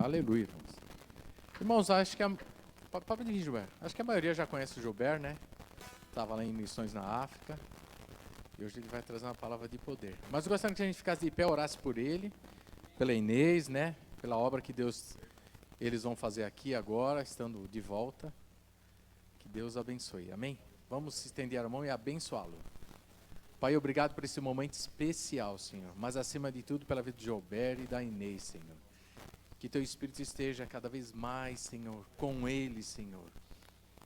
Aleluia, irmãos. Irmãos, acho que pode vir, Gilberto. Acho que a maioria já conhece o Gilberto, né? Estava lá em missões na África. E hoje ele vai trazer uma palavra de poder. Mas eu gostaria que a gente ficasse de pé, orasse por ele, pela Inês, né? Pela obra que eles vão fazer aqui agora, estando de volta. Que Deus abençoe. Amém? Vamos estender a mão e abençoá-lo. Pai, obrigado por esse momento especial, Senhor. Mas acima de tudo, pela vida de Gilberto e da Inês, Senhor. Que teu Espírito esteja cada vez mais, Senhor, com eles, Senhor.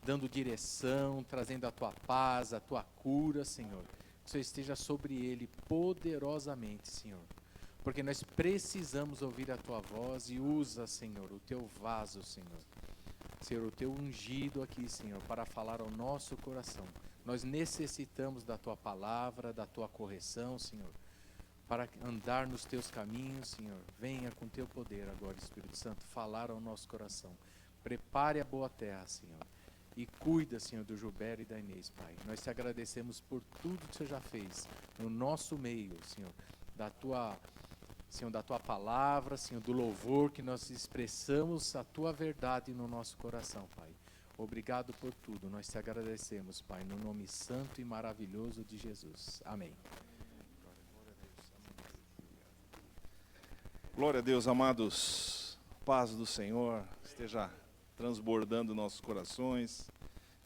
Dando direção, trazendo a tua paz, a tua cura, Senhor. Que o Senhor esteja sobre ele poderosamente, Senhor. Porque nós precisamos ouvir a tua voz e usa, Senhor, o teu vaso, Senhor. Senhor, o teu ungido aqui, Senhor, para falar ao nosso coração. Nós necessitamos da tua palavra, da tua correção, Senhor. Para andar nos teus caminhos, Senhor. Venha com teu poder agora, Espírito Santo, falar ao nosso coração. Prepare a boa terra, Senhor. E cuida, Senhor, do Gilberto e da Inês, Pai. Nós te agradecemos por tudo que o Senhor já fez no nosso meio, Senhor. Senhor, da tua palavra, Senhor, do louvor que nós expressamos a tua verdade no nosso coração, Pai. Obrigado por tudo. Nós te agradecemos, Pai, no nome santo e maravilhoso de Jesus. Amém. Glória a Deus, amados. Paz do Senhor esteja transbordando nossos corações.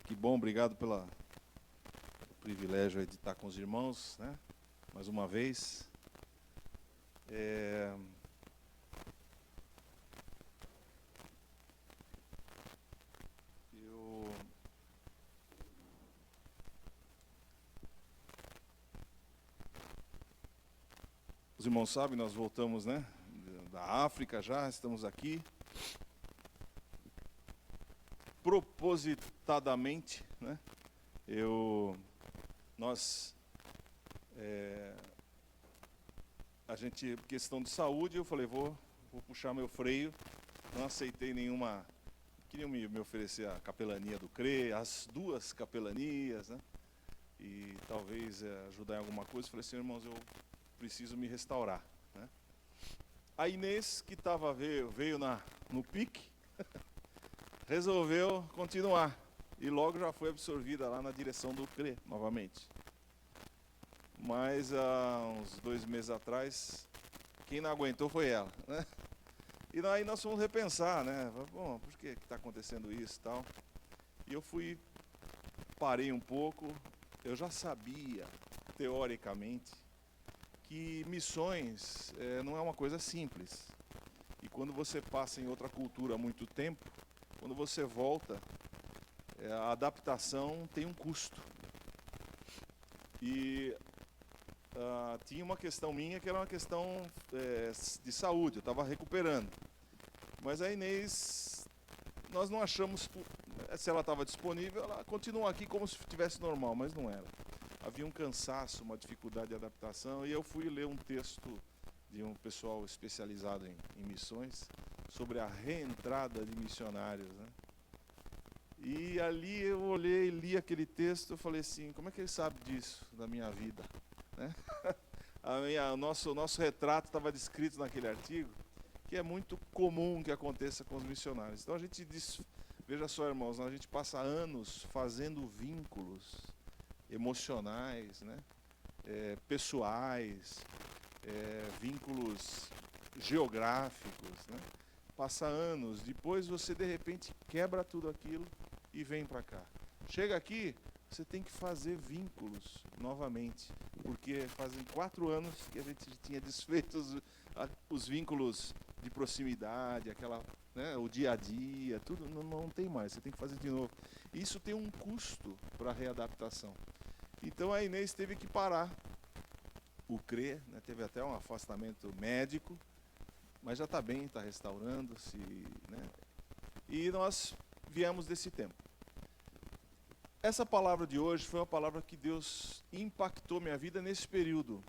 Que bom, obrigado pelo privilégio de estar com os irmãos, né? Mais uma vez. Os irmãos sabem, nós voltamos, né? Da África já, estamos aqui. Propositadamente, né? A gente, questão de saúde, eu falei, vou puxar meu freio. Não aceitei nenhuma. Queriam me oferecer a capelania do CRE, as duas capelanias, né? E talvez ajudar em alguma coisa. Eu falei assim, irmãos, eu preciso me restaurar, né? A Inês, que veio no pique, resolveu continuar. E logo já foi absorvida lá na direção do CRE, novamente. Mas há uns 2 meses atrás, quem não aguentou foi ela, né? E aí nós fomos repensar, né? Bom, por que está acontecendo isso e tal? E eu parei um pouco. Eu já sabia, teoricamente, que missões não é uma coisa simples. E quando você passa em outra cultura há muito tempo, quando você volta, a adaptação tem um custo. E tinha uma questão minha que era uma questão de saúde, eu estava recuperando. Mas a Inês, nós não achamos, se ela estava disponível, ela continua aqui como se estivesse normal, mas não era. Havia um cansaço, uma dificuldade de adaptação, e eu fui ler um texto de um pessoal especializado em missões, sobre a reentrada de missionários, né? E ali eu olhei, li aquele texto, eu falei assim, como é que ele sabe disso, da minha vida, né? O nosso retrato estava descrito naquele artigo, que é muito comum que aconteça com os missionários. Então a gente diz, veja só, irmãos, a gente passa anos fazendo vínculos emocionais, né? Pessoais, vínculos geográficos, né? Passa anos, depois você de repente quebra tudo aquilo e vem para cá. Chega aqui, você tem que fazer vínculos novamente, porque fazem 4 anos que a gente tinha desfeito os vínculos de proximidade, né, o dia a dia, tudo não tem mais, você tem que fazer de novo. Isso tem um custo para a readaptação. Então a Inês teve que parar o CRE, né, teve até um afastamento médico, mas já está bem, está restaurando-se, né? E nós viemos desse tempo. Essa palavra de hoje foi uma palavra que Deus impactou minha vida nesse período,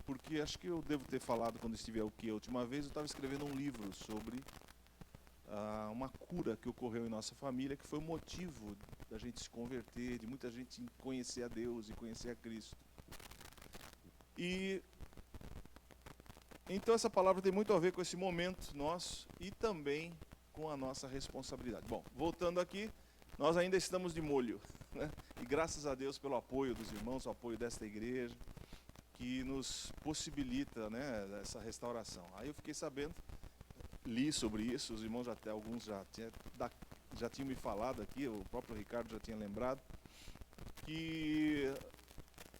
porque acho que eu devo ter falado quando estive aqui a última vez, eu estava escrevendo um livro sobre uma cura que ocorreu em nossa família, que foi o motivo da gente se converter, de muita gente conhecer a Deus e conhecer a Cristo. E Então essa palavra tem muito a ver com esse momento nosso e também com a nossa responsabilidade. Bom, voltando aqui, nós ainda estamos de molho, né? E graças a Deus pelo apoio dos irmãos, o apoio desta igreja, que nos possibilita, né, essa restauração. Aí eu fiquei sabendo, li sobre isso, os irmãos alguns já tinham me falado aqui, o próprio Ricardo já tinha lembrado, que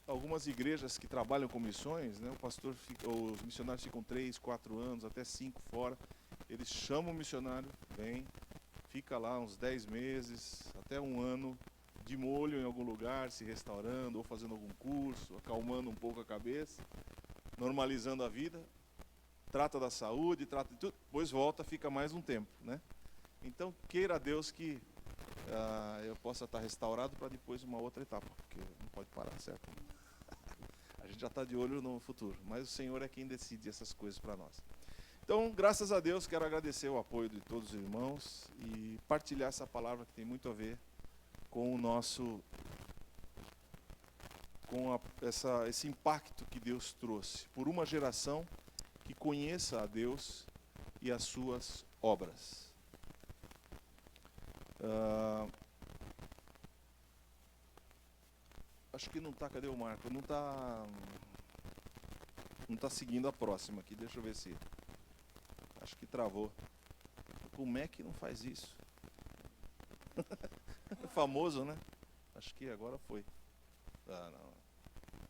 algumas igrejas que trabalham com missões, né, os missionários ficam 3, 4 anos, até 5 fora, eles chamam o missionário, vem, fica lá uns 10 meses, até um ano, de molho em algum lugar, se restaurando, ou fazendo algum curso, acalmando um pouco a cabeça, normalizando a vida, trata da saúde, trata de tudo, depois volta, fica mais um tempo, né? Então, queira Deus que eu possa estar restaurado para depois uma outra etapa, porque não pode parar, certo? A gente já está de olho no futuro, mas o Senhor é quem decide essas coisas para nós. Então, graças a Deus, quero agradecer o apoio de todos os irmãos e partilhar essa palavra que tem muito a ver com o nosso, esse impacto que Deus trouxe por uma geração que conheça a Deus e as suas obras. Acho que não está, cadê o Marco? Não está seguindo a próxima aqui, deixa eu ver se... Acho que travou. Como é que não faz isso? Famoso, né? Acho que agora foi. Ah, não.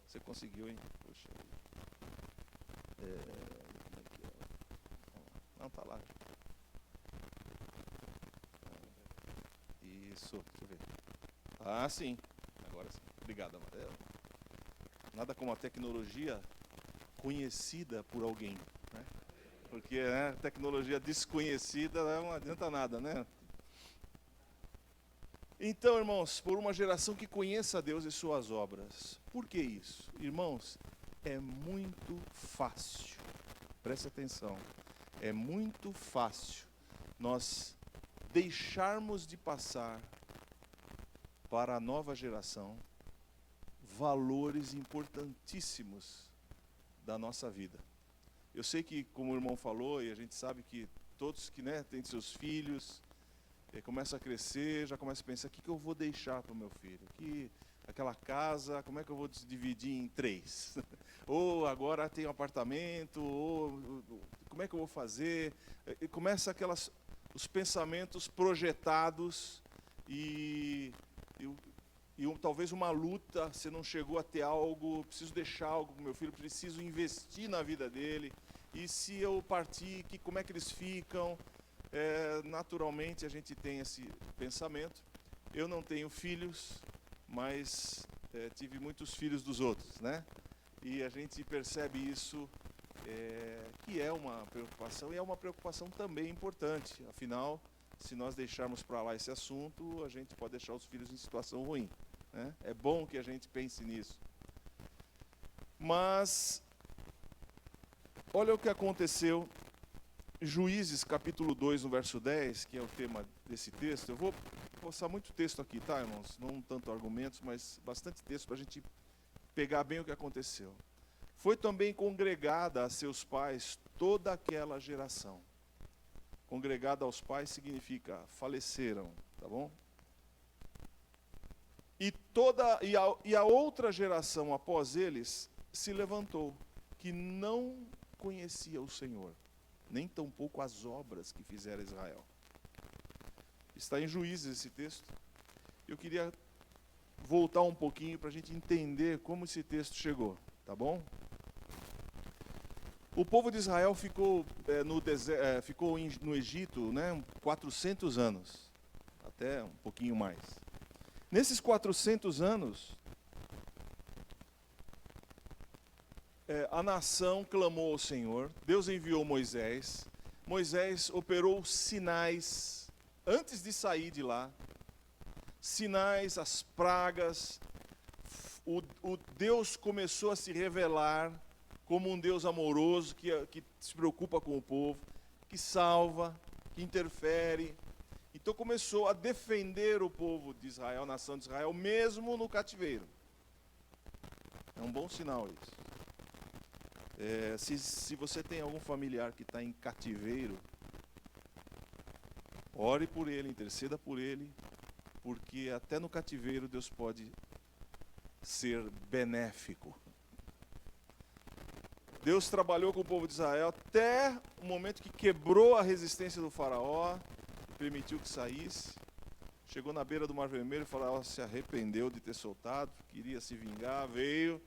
Você conseguiu, hein? Puxa. Não, tá lá. Isso, deixa eu ver. Ah, sim. Agora sim. Obrigado, Amarelo. Nada como a tecnologia conhecida por alguém, né? Porque tecnologia desconhecida não adianta nada, né? Então, irmãos, por uma geração que conheça a Deus e suas obras. Por que isso? Irmãos, é muito fácil, preste atenção, é muito fácil nós deixarmos de passar para a nova geração valores importantíssimos da nossa vida. Eu sei que, como o irmão falou, e a gente sabe que todos que têm seus filhos, começam a crescer, já começam a pensar, o que eu vou deixar para o meu filho? Aquela casa, como é que eu vou dividir em 3? Ou agora tem um apartamento, ou como é que eu vou fazer? E começa os pensamentos projetados e talvez uma luta, você não chegou a ter algo, preciso deixar algo para o meu filho, preciso investir na vida dele. E se eu partir, como é que eles ficam? Naturalmente a gente tem esse pensamento. Eu não tenho filhos, mas tive muitos filhos dos outros, né? E a gente percebe isso, que é uma preocupação, e é uma preocupação também importante. Afinal, se nós deixarmos para lá esse assunto, a gente pode deixar os filhos em situação ruim, né? É bom que a gente pense nisso. Mas, olha o que aconteceu. Juízes, capítulo 2, no verso 10, que é o tema desse texto. Eu vou passar muito texto aqui, tá, irmãos? Não tanto argumentos, mas bastante texto para a gente pegar bem o que aconteceu. Foi também congregada a seus pais toda aquela geração. Congregada aos pais significa faleceram, tá bom? E a outra geração após eles se levantou, que não conhecia o Senhor, nem tampouco as obras que fizera Israel. Está em Juízes esse texto. Eu queria voltar um pouquinho para a gente entender como esse texto chegou, tá bom? O povo de Israel ficou no Egito, 400 anos, até um pouquinho mais. Nesses 400 anos, a nação clamou ao Senhor, Deus enviou Moisés, Moisés operou sinais antes de sair de lá, sinais, as pragas, o Deus começou a se revelar como um Deus amoroso, que se preocupa com o povo, que salva, que interfere. Então começou a defender o povo de Israel, a nação de Israel, mesmo no cativeiro. É um bom sinal isso. Se você tem algum familiar que está em cativeiro, ore por ele, interceda por ele, porque até no cativeiro Deus pode ser benéfico. Deus trabalhou com o povo de Israel até o momento que quebrou a resistência do faraó, permitiu que saísse. Chegou na beira do Mar Vermelho, o faraó se arrependeu de ter soltado, queria se vingar, veio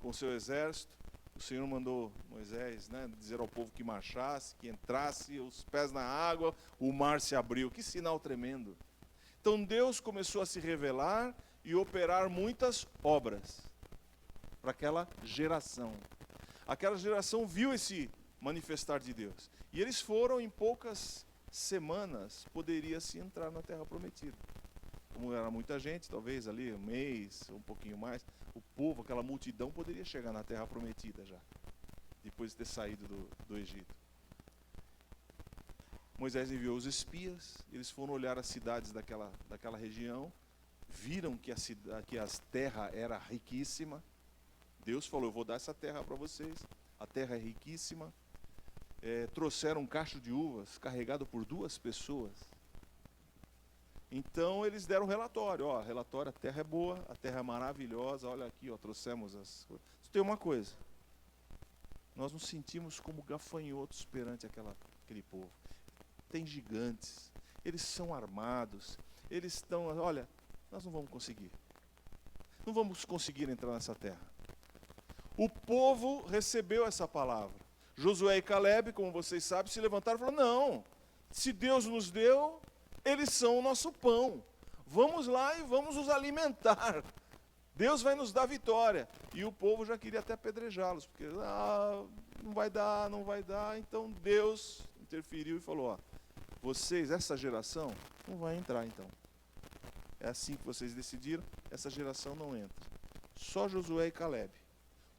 com seu exército. O Senhor mandou Moisés, dizer ao povo que marchasse, que entrasse, os pés na água, o mar se abriu. Que sinal tremendo. Então Deus começou a se revelar e operar muitas obras para aquela geração. Aquela geração viu esse manifestar de Deus. E eles foram, em poucas semanas, poderia-se entrar na Terra Prometida. Como era muita gente, talvez ali um mês, um pouquinho mais, o povo, aquela multidão, poderia chegar na Terra Prometida já, depois de ter saído do Egito. Moisés enviou os espias, eles foram olhar as cidades daquela região, viram que a terra era riquíssima. Deus falou, eu vou dar essa terra para vocês, a terra é riquíssima. Trouxeram um cacho de uvas carregado por 2 pessoas. Então eles deram um relatório, relatório, a terra é boa, a terra é maravilhosa, olha aqui, trouxemos as coisas. Tem uma coisa, nós nos sentimos como gafanhotos perante aquele povo. Tem gigantes, eles são armados, eles estão, olha, nós não vamos conseguir. Não vamos conseguir entrar nessa terra. O povo recebeu essa palavra. Josué e Calebe, como vocês sabem, se levantaram e falaram, não, se Deus nos deu, eles são o nosso pão. Vamos lá e vamos nos alimentar. Deus vai nos dar vitória. E o povo já queria até apedrejá-los, porque não vai dar. Então Deus interferiu e falou, vocês, essa geração, não vai entrar então. É assim que vocês decidiram, essa geração não entra. Só Josué e Calebe.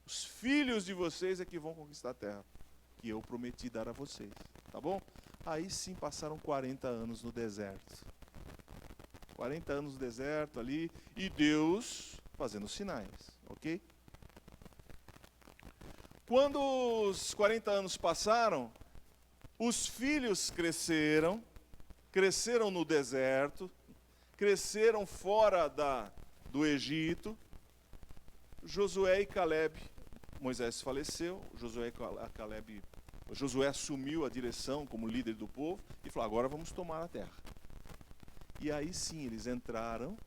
Os filhos de vocês é que vão conquistar a terra, que eu prometi dar a vocês. Tá bom? Aí sim passaram 40 anos no deserto. 40 anos no deserto ali, e Deus fazendo sinais, ok? Quando os 40 anos passaram, os filhos cresceram no deserto, cresceram fora do Egito. Josué e Calebe, Moisés faleceu, Josué assumiu a direção como líder do povo e falou, agora vamos tomar a terra. E aí sim, eles entraram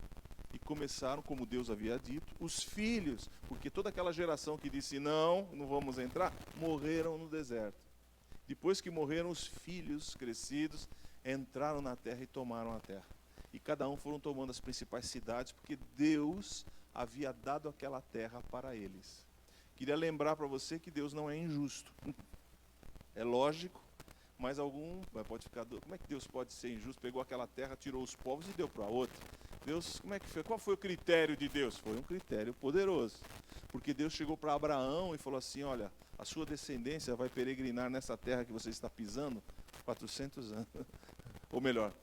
e começaram, como Deus havia dito, os filhos, porque toda aquela geração que disse, não vamos entrar, morreram no deserto. Depois que morreram, os filhos crescidos entraram na terra e tomaram a terra. E cada um foram tomando as principais cidades, porque Deus havia dado aquela terra para eles. Queria lembrar para você que Deus não é injusto. É lógico, mas pode ficar, como é que Deus pode ser injusto? Pegou aquela terra, tirou os povos e deu para outra. Deus, como é que foi? Qual foi o critério de Deus? Foi um critério poderoso. Porque Deus chegou para Abraão e falou assim, olha, a sua descendência vai peregrinar nessa terra que você está pisando 400 anos. Ou melhor,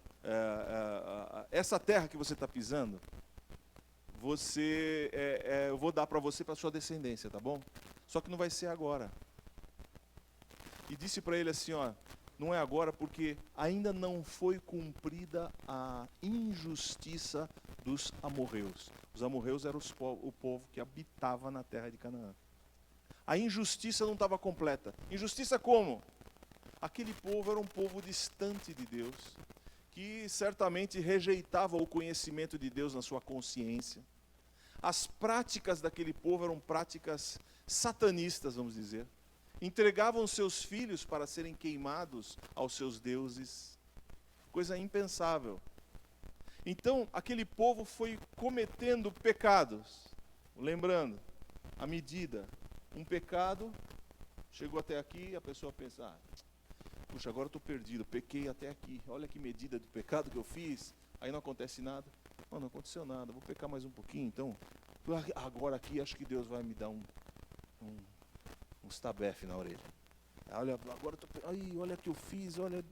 essa terra que você está pisando, eu vou dar para você, para a sua descendência, tá bom? Só que não vai ser agora. E disse para ele assim, não é agora porque ainda não foi cumprida a injustiça dos amorreus. Os amorreus eram o povo que habitava na terra de Canaã. A injustiça não estava completa. Injustiça como? Aquele povo era um povo distante de Deus, que certamente rejeitava o conhecimento de Deus na sua consciência. As práticas daquele povo eram práticas satanistas, vamos dizer. Entregavam seus filhos para serem queimados aos seus deuses. Coisa impensável. Então, aquele povo foi cometendo pecados. Lembrando, à medida, um pecado chegou até aqui, a pessoa pensa, puxa, agora eu estou perdido, pequei até aqui. Olha que medida do pecado que eu fiz. Aí não acontece nada. Não aconteceu nada, vou pecar mais um pouquinho, então. Agora aqui acho que Deus vai me dar uns tabefe na orelha. Olha, agora eu tô, olha o que eu fiz, olha.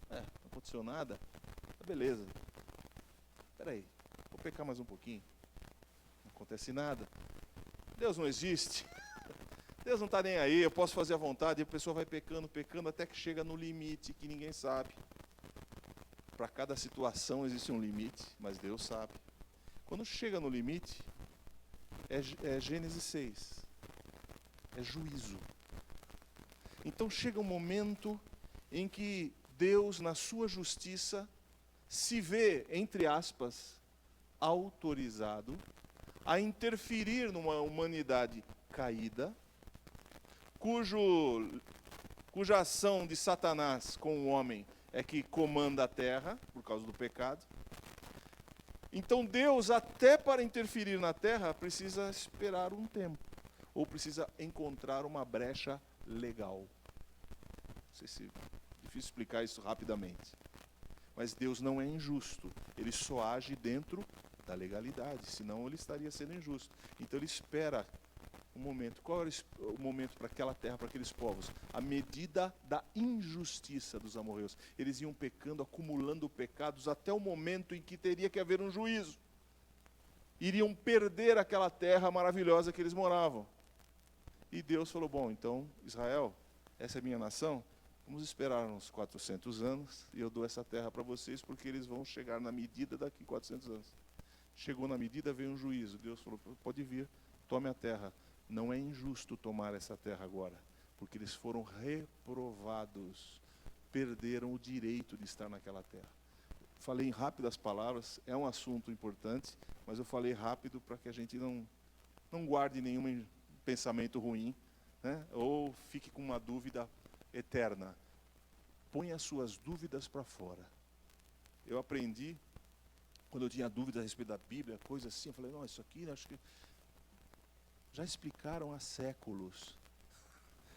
Não aconteceu nada. Beleza. Espera aí, vou pecar mais um pouquinho. Não acontece nada. Deus não existe. Deus não está nem aí, eu posso fazer à vontade, e a pessoa vai pecando, pecando, até que chega no limite que ninguém sabe. Para cada situação existe um limite, mas Deus sabe. Quando chega no limite, é Gênesis 6, é juízo. Então chega um momento em que Deus, na sua justiça, se vê, entre aspas, autorizado a interferir numa humanidade caída, cuja ação de Satanás com o homem é que comanda a terra, por causa do pecado. Então Deus, até para interferir na terra, precisa esperar um tempo, ou precisa encontrar uma brecha legal. Não sei se é difícil explicar isso rapidamente. Mas Deus não é injusto, ele só age dentro da legalidade, senão ele estaria sendo injusto. Então ele espera um momento. Qual era o momento para aquela terra, para aqueles povos? A medida da injustiça dos amorreus. Eles iam pecando, acumulando pecados, até o momento em que teria que haver um juízo. Iriam perder aquela terra maravilhosa que eles moravam. E Deus falou, bom, então, Israel, essa é a minha nação, vamos esperar uns 400 anos, e eu dou essa terra para vocês, porque eles vão chegar na medida daqui 400 anos. Chegou na medida, veio um juízo. Deus falou, pode vir, tome a terra. Não é injusto tomar essa terra agora, porque eles foram reprovados, perderam o direito de estar naquela terra. Falei em rápidas palavras, é um assunto importante, mas eu falei rápido para que a gente não guarde nenhum pensamento ruim, né? Ou fique com uma dúvida eterna. Põe as suas dúvidas para fora. Eu aprendi, quando eu tinha dúvidas a respeito da Bíblia, coisa assim, eu falei, não, isso aqui acho que já explicaram há séculos.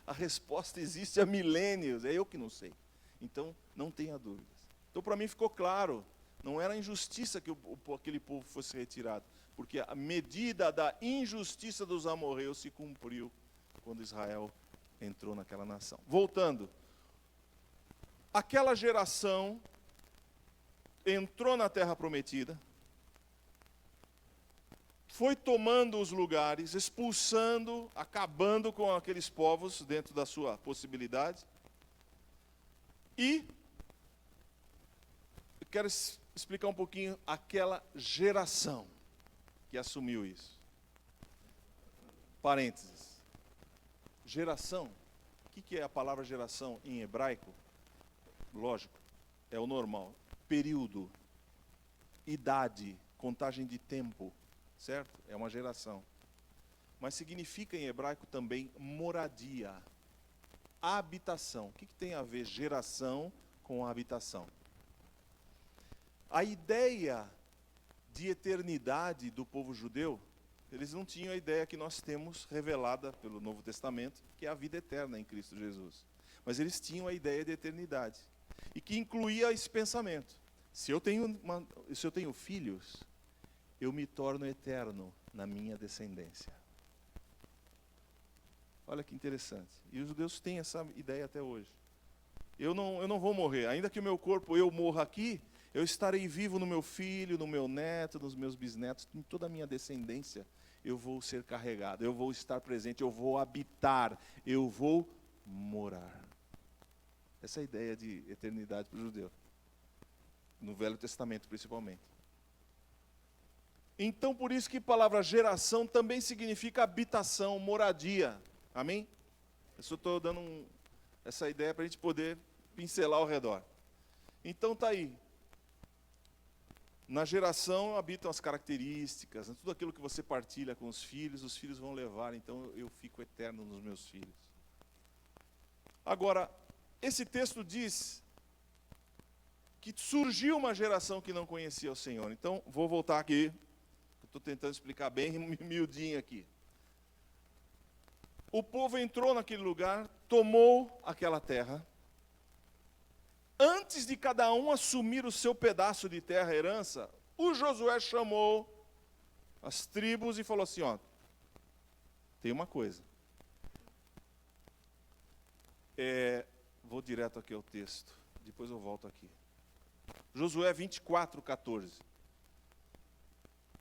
A resposta existe há milênios, é eu que não sei. Então, não tenha dúvidas. Então, para mim ficou claro, não era injustiça que aquele povo fosse retirado, porque a medida da injustiça dos amorreus se cumpriu quando Israel entrou naquela nação. Voltando, aquela geração entrou na terra prometida, foi tomando os lugares, expulsando, acabando com aqueles povos dentro da sua possibilidade. E eu quero explicar um pouquinho aquela geração que assumiu isso. Parênteses. Geração, o que é a palavra geração em hebraico? Lógico, é o normal. Período, idade, contagem de tempo. Certo? É uma geração. Mas significa em hebraico também moradia, habitação. O que tem a ver geração com habitação? A ideia de eternidade do povo judeu, eles não tinham a ideia que nós temos revelada pelo Novo Testamento, que é a vida eterna em Cristo Jesus. Mas eles tinham a ideia de eternidade, e que incluía esse pensamento. Se eu tenho filhos, eu me torno eterno na minha descendência. Olha que interessante. E os judeus têm essa ideia até hoje. Eu não vou morrer. Ainda que o meu corpo, eu morra aqui, eu estarei vivo no meu filho, no meu neto, nos meus bisnetos, em toda a minha descendência. Eu vou ser carregado, eu vou estar presente, eu vou habitar, eu vou morar. Essa é a ideia de eternidade para o judeu. No Velho Testamento, principalmente. Então, por isso que a palavra geração também significa habitação, moradia. Amém? Eu só estou dando essa ideia para a gente poder pincelar ao redor. Então, está aí. Na geração habitam as características, tudo aquilo que você partilha com os filhos vão levar, então eu fico eterno nos meus filhos. Agora, esse texto diz que surgiu uma geração que não conhecia o Senhor. Então, vou voltar aqui. Estou tentando explicar bem miudinho aqui. O povo entrou naquele lugar, tomou aquela terra. Antes de cada um assumir o seu pedaço de terra, herança, o Josué chamou as tribos e falou assim, ó, tem uma coisa. Vou direto aqui ao texto, depois eu volto aqui. Josué 24:14.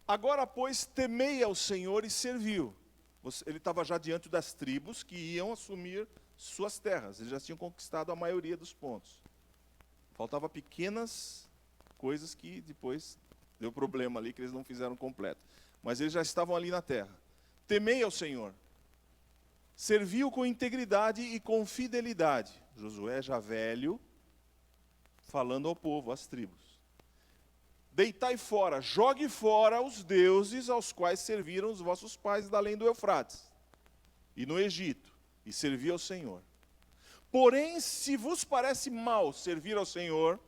Agora, pois, temei ao Senhor e serviu. Ele estava já diante das tribos que iam assumir suas terras. Eles já tinham conquistado a maioria dos pontos. Faltava pequenas coisas que depois deu problema ali, que eles não fizeram completo. Mas eles já estavam ali na terra. Temei ao Senhor. Serviu com integridade e com fidelidade. Josué já velho, falando ao povo, às tribos. Deitai fora, jogue fora os deuses aos quais serviram os vossos pais da além do Eufrates e no Egito, e servi ao Senhor. Porém, se vos parece mal servir ao Senhor,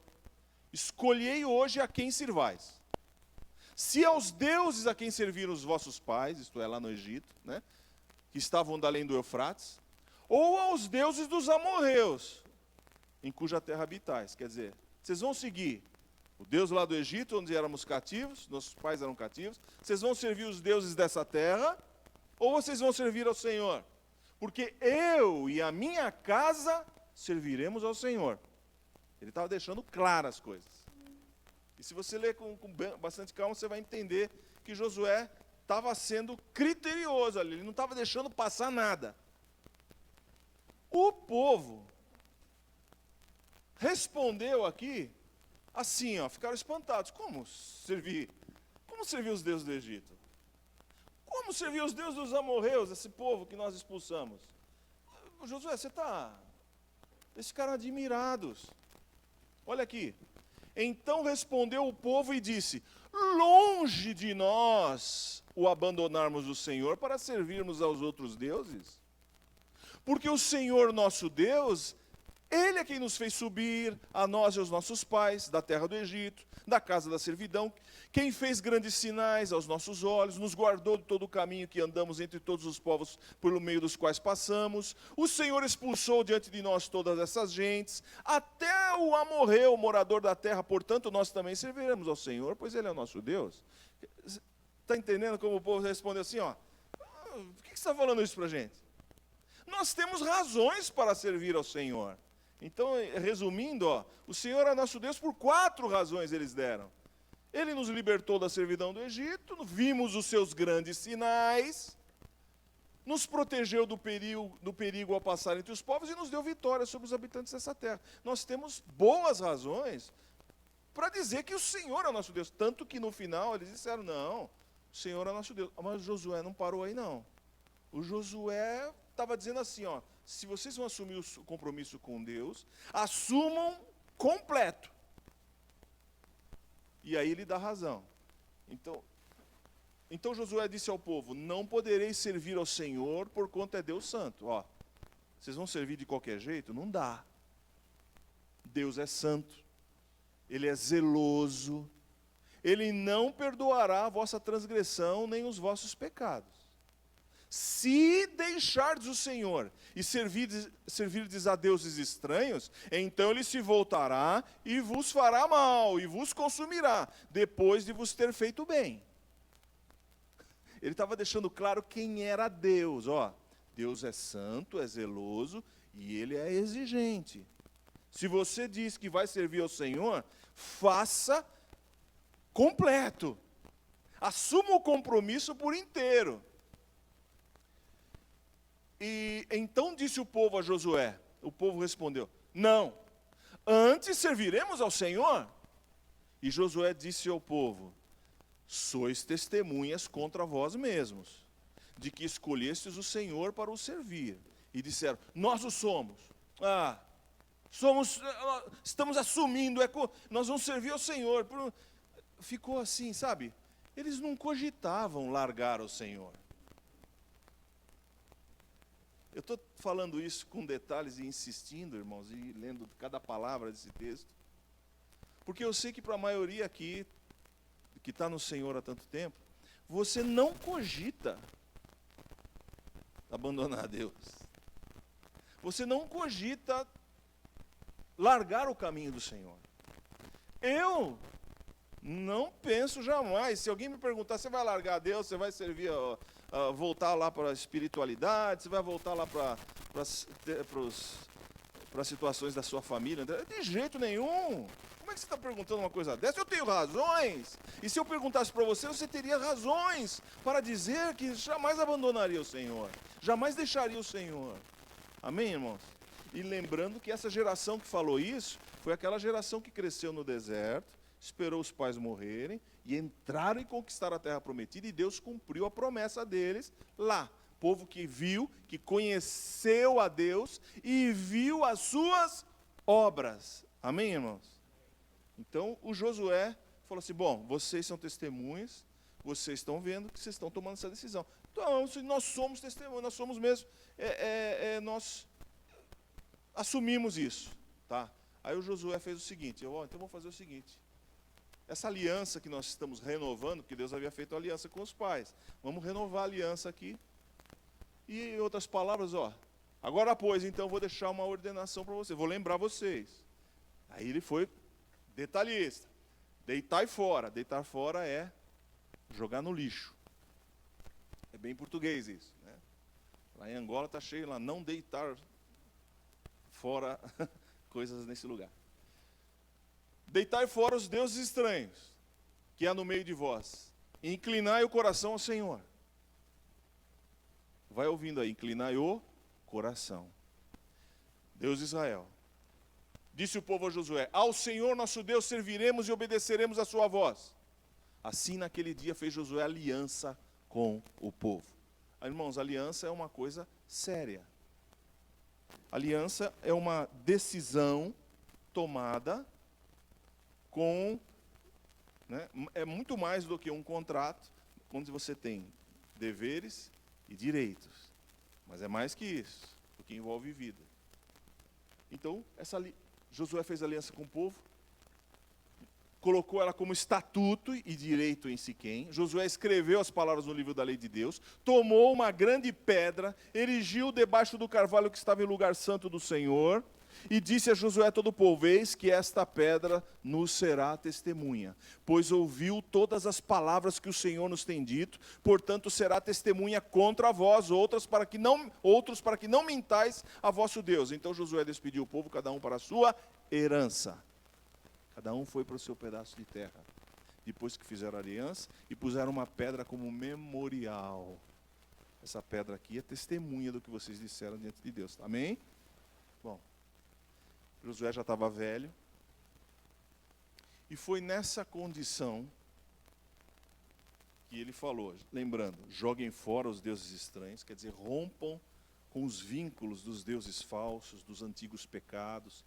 escolhei hoje a quem sirvais. Se aos deuses a quem serviram os vossos pais, isto é, lá no Egito, né, que estavam da além do Eufrates, ou aos deuses dos amorreus, em cuja terra habitais. Quer dizer, vocês vão seguir o Deus lá do Egito, onde éramos cativos, nossos pais eram cativos, vocês vão servir os deuses dessa terra, ou vocês vão servir ao Senhor? Porque eu e a minha casa serviremos ao Senhor. Ele estava deixando claras as coisas. E se você ler com bastante calma, você vai entender que Josué estava sendo criterioso ali, ele não estava deixando passar nada. O povo respondeu aqui assim, ó, ficaram espantados. Como servir os deuses do Egito? Como servir os deuses dos amorreus, esse povo que nós expulsamos? Josué, eles ficaram admirados. Olha aqui. Então respondeu o povo e disse: longe de nós o abandonarmos o Senhor para servirmos aos outros deuses. Porque o Senhor nosso Deus, Ele é quem nos fez subir, a nós e aos nossos pais, da terra do Egito, da casa da servidão, quem fez grandes sinais aos nossos olhos, nos guardou de todo o caminho que andamos entre todos os povos pelo meio dos quais passamos. O Senhor expulsou diante de nós todas essas gentes, até o amorreu, morador da terra, portanto nós também serviremos ao Senhor, pois Ele é o nosso Deus. Está entendendo como o povo respondeu assim, ó? Por que você está falando isso para a gente? Nós temos razões para servir ao Senhor. Então, resumindo, ó, o Senhor é nosso Deus por 4 razões eles deram. Ele nos libertou da servidão do Egito, vimos os seus grandes sinais, nos protegeu do perigo ao passar entre os povos e nos deu vitória sobre os habitantes dessa terra. Nós temos boas razões para dizer que o Senhor é o nosso Deus. Tanto que no final eles disseram, não, o Senhor é nosso Deus. Mas Josué não parou aí não. O Josué estava dizendo assim, ó, se vocês vão assumir o compromisso com Deus, assumam completo. E aí ele dá razão. Então Josué disse ao povo, não podereis servir ao Senhor, porquanto é Deus santo. Ó, vocês vão servir de qualquer jeito? Não dá. Deus é santo. Ele é zeloso. Ele não perdoará a vossa transgressão, nem os vossos pecados. Se deixardes o Senhor e servirdes a deuses estranhos, então Ele se voltará e vos fará mal, e vos consumirá, depois de vos ter feito bem. Ele estava deixando claro quem era Deus. Ó, Deus é santo, é zeloso e Ele é exigente. Se você diz que vai servir ao Senhor, faça completo. Assuma o compromisso por inteiro. E então disse o povo a Josué, o povo respondeu, não, antes serviremos ao Senhor. E Josué disse ao povo, sois testemunhas contra vós mesmos, de que escolhestes o Senhor para o servir. E disseram, nós o somos. Estamos assumindo, nós vamos servir ao Senhor. Ficou assim, sabe? Eles não cogitavam largar o Senhor. Eu estou falando isso com detalhes e insistindo, irmãos, e lendo cada palavra desse texto, porque eu sei que para a maioria aqui, que está no Senhor há tanto tempo, você não cogita abandonar Deus. Você não cogita largar o caminho do Senhor. Eu não penso jamais. Se alguém me perguntar, você vai largar Deus, você vai servir, voltar lá para a espiritualidade, você vai voltar lá para as situações da sua família? De jeito nenhum. Como como é que você está perguntando uma coisa dessa? Eu tenho razões. E se eu perguntasse para você, você teria razões para dizer que jamais abandonaria o Senhor. Jamais deixaria o Senhor. Amém, irmãos? E lembrando que essa geração que falou isso, foi aquela geração que cresceu no deserto, esperou os pais morrerem, e entraram e conquistaram a terra prometida, e Deus cumpriu a promessa deles lá. Povo que viu, que conheceu a Deus e viu as suas obras. Amém, irmãos? Então, o Josué falou assim, bom, vocês são testemunhas, vocês estão vendo que vocês estão tomando essa decisão. Então, nós somos testemunhas, nós somos mesmo, nós assumimos isso, tá? Aí o Josué fez o seguinte, então vamos fazer o seguinte, essa aliança que nós estamos renovando, porque Deus havia feito aliança com os pais, vamos renovar a aliança aqui. E em outras palavras, agora pois, então vou deixar uma ordenação para vocês, vou lembrar vocês. Aí ele foi detalhista, deitar fora. Deitar fora é jogar no lixo. É bem português isso, né? Lá em Angola está cheio lá, não deitar fora coisas nesse lugar. Deitai fora os deuses estranhos, que há no meio de vós, e inclinai o coração ao Senhor. Vai ouvindo aí, inclinai o coração. Deus de Israel. Disse o povo a Josué, ao Senhor nosso Deus serviremos e obedeceremos a sua voz. Assim naquele dia fez Josué aliança com o povo. Irmãos, aliança é uma coisa séria. Aliança é uma decisão tomada com, né, é muito mais do que um contrato, onde você tem deveres e direitos, mas é mais que isso, porque envolve vida. Então, Josué fez aliança com o povo, colocou ela como estatuto e direito em Siquém. Josué escreveu as palavras no livro da lei de Deus, tomou uma grande pedra, erigiu debaixo do carvalho que estava em lugar santo do Senhor, e disse a Josué todo o povo, eis que esta pedra nos será testemunha, pois ouviu todas as palavras que o Senhor nos tem dito, portanto será testemunha contra vós, outros para que não mintais a vosso Deus. Então Josué despediu o povo, cada um para a sua herança. Cada um foi para o seu pedaço de terra. Depois que fizeram a aliança e puseram uma pedra como memorial. Essa pedra aqui é testemunha do que vocês disseram diante de Deus. Amém? Bom, Josué já estava velho. E foi nessa condição que ele falou, lembrando, joguem fora os deuses estranhos, quer dizer, rompam com os vínculos dos deuses falsos, dos antigos pecados,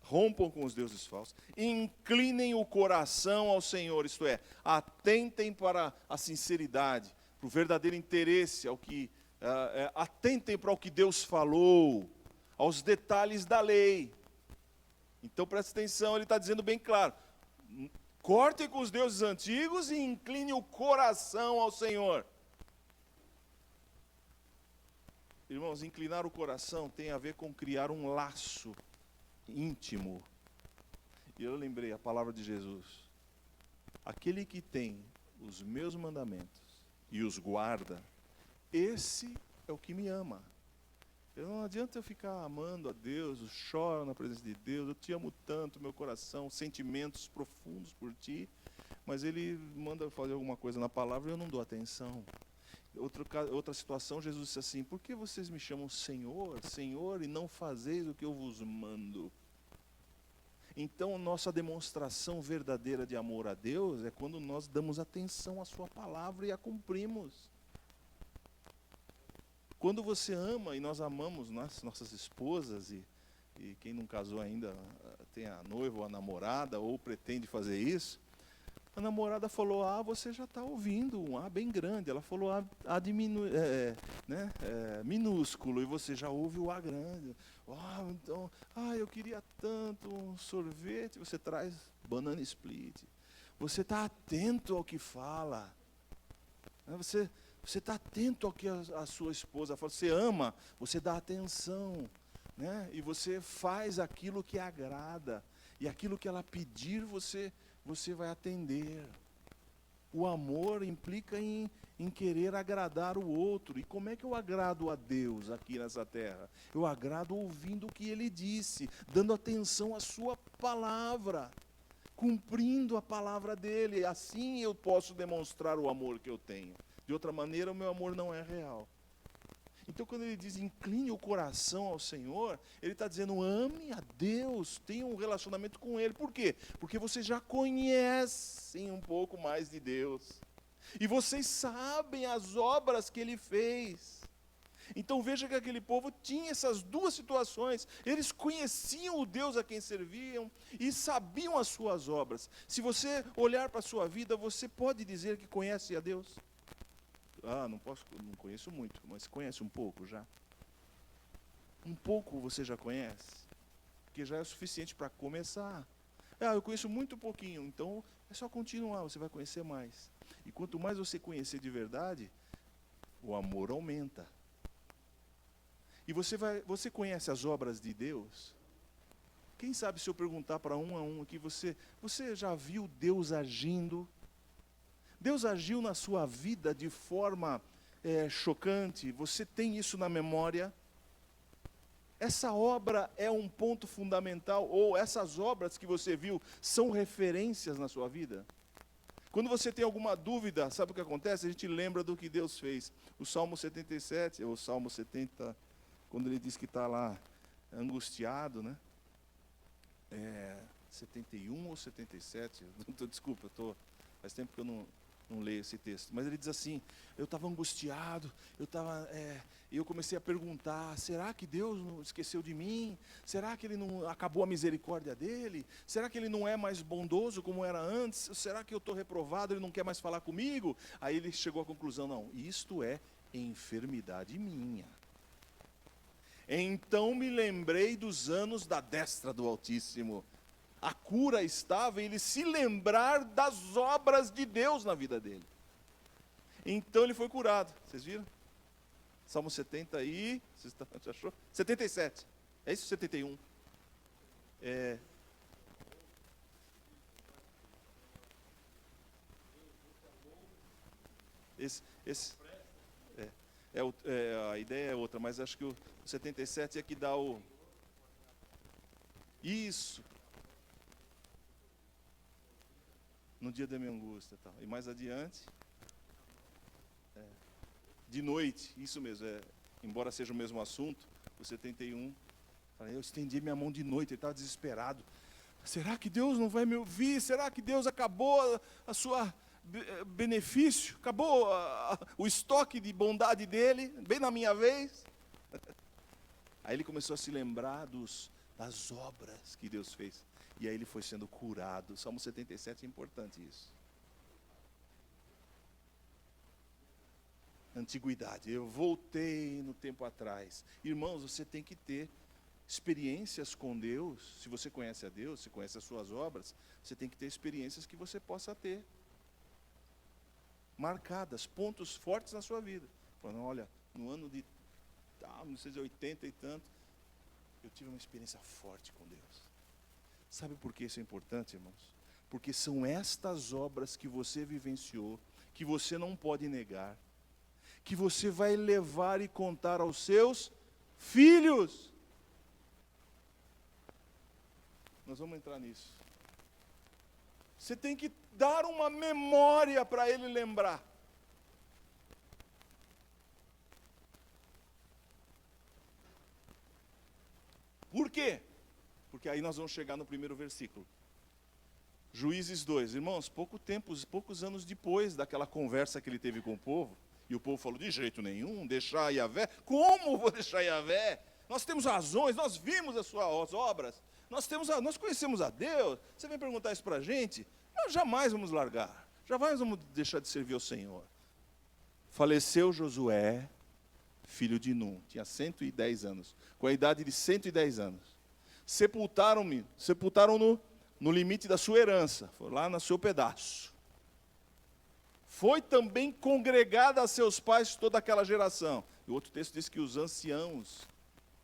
rompam com os deuses falsos, inclinem o coração ao Senhor, isto é, atentem para a sinceridade, para o verdadeiro interesse, atentem para o que Deus falou, aos detalhes da lei. Então preste atenção, ele está dizendo bem claro, cortem com os deuses antigos e incline o coração ao Senhor. Irmãos, inclinar o coração tem a ver com criar um laço íntimo. E eu lembrei a palavra de Jesus. Aquele que tem os meus mandamentos e os guarda, esse é o que me ama. Não adianta eu ficar amando a Deus, eu choro na presença de Deus, eu te amo tanto, meu coração, sentimentos profundos por ti, mas ele manda fazer alguma coisa na palavra e eu não dou atenção. Outra situação, Jesus disse assim, por que vocês me chamam Senhor, Senhor, e não fazeis o que eu vos mando? Então, nossa demonstração verdadeira de amor a Deus é quando nós damos atenção à sua palavra e a cumprimos. Quando você ama, e nós amamos nossas esposas, e quem não casou ainda tem a noiva ou a namorada, ou pretende fazer isso, a namorada falou, você já está ouvindo um A bem grande. Ela falou minúsculo, e você já ouve o A grande. Então, eu queria tanto um sorvete, você traz banana split. Você está atento ao que fala. Você está atento ao que a sua esposa fala. Você ama, você dá atenção. Né? E você faz aquilo que agrada. E aquilo que ela pedir, você vai atender. O amor implica em querer agradar o outro. E como é que eu agrado a Deus aqui nessa terra? Eu agrado ouvindo o que Ele disse, dando atenção à sua palavra. cumprindo a palavra dele. Assim eu posso demonstrar o amor que eu tenho. De outra maneira, o meu amor não é real. Então, quando ele diz incline o coração ao Senhor, ele está dizendo ame a Deus, tenha um relacionamento com Ele. Por quê? Porque vocês já conhecem um pouco mais de Deus. E vocês sabem as obras que Ele fez. Então veja que aquele povo tinha essas duas situações. Eles conheciam o Deus a quem serviam e sabiam as suas obras. Se você olhar para a sua vida, você pode dizer que conhece a Deus? Não conheço muito, mas conhece um pouco já. Um pouco você já conhece, porque já é o suficiente para começar. Eu conheço muito pouquinho, então é só continuar, você vai conhecer mais. E quanto mais você conhecer de verdade, o amor aumenta. E você conhece as obras de Deus? Quem sabe se eu perguntar para um a um aqui, você já viu Deus agindo? Deus agiu na sua vida de forma chocante? Você tem isso na memória? Essa obra é um ponto fundamental, ou essas obras que você viu são referências na sua vida? Quando você tem alguma dúvida, sabe o que acontece? A gente lembra do que Deus fez. O Salmo 77, ou o Salmo 70, quando ele diz que está lá angustiado, né? 71 ou 77, desculpa, faz tempo que eu não leio esse texto, mas ele diz assim, eu estava angustiado, eu comecei a perguntar, será que Deus não esqueceu de mim? Será que Ele não acabou a misericórdia dele? Será que Ele não é mais bondoso como era antes? Será que eu estou reprovado, Ele não quer mais falar comigo? Aí ele chegou à conclusão, não, isto é enfermidade minha. Então me lembrei dos anos da destra do Altíssimo. A cura estava em ele se lembrar das obras de Deus na vida dele. Então ele foi curado. Vocês viram? Salmo 70 e... Você achou? 77. É isso? 71. A ideia é outra, mas acho que o 77 é que dá o... Isso. No dia da minha angústia. Tal. E mais adiante, de noite, isso mesmo, embora seja o mesmo assunto, o 71, eu estendi minha mão de noite, ele estava desesperado. Será que Deus não vai me ouvir? Será que Deus acabou a sua benefício? Acabou o estoque de bondade dele, bem na minha vez? Aí ele começou a se lembrar das obras que Deus fez. E aí ele foi sendo curado. Salmo 77 é importante isso. Antiguidade. Eu voltei no tempo atrás. Irmãos, você tem que ter experiências com Deus. Se você conhece a Deus, se conhece as suas obras, você tem que ter experiências que você possa ter. Marcadas, pontos fortes na sua vida. Falando, olha, no ano de 1980 e tanto, eu tive uma experiência forte com Deus. Sabe por que isso é importante, irmãos? Porque são estas obras que você vivenciou, que você não pode negar, que você vai levar e contar aos seus filhos. Nós vamos entrar nisso. Você tem que dar uma memória para ele lembrar. Por quê? Porque aí nós vamos chegar no primeiro versículo. Juízes 2. Irmãos, poucos anos depois daquela conversa que ele teve com o povo, e o povo falou, de jeito nenhum, deixar Yahvé. Como vou deixar Yahvé? Nós temos razões, nós vimos as suas obras, nós conhecemos a Deus. Você vem perguntar isso para a gente? Nós jamais vamos largar, jamais vamos deixar de servir ao Senhor. Faleceu Josué, filho de Num, tinha 110 anos, com a idade de 110 anos. Sepultaram-no no limite da sua herança, foi lá no seu pedaço. Foi também congregada a seus pais toda aquela geração. E o outro texto diz que os anciãos,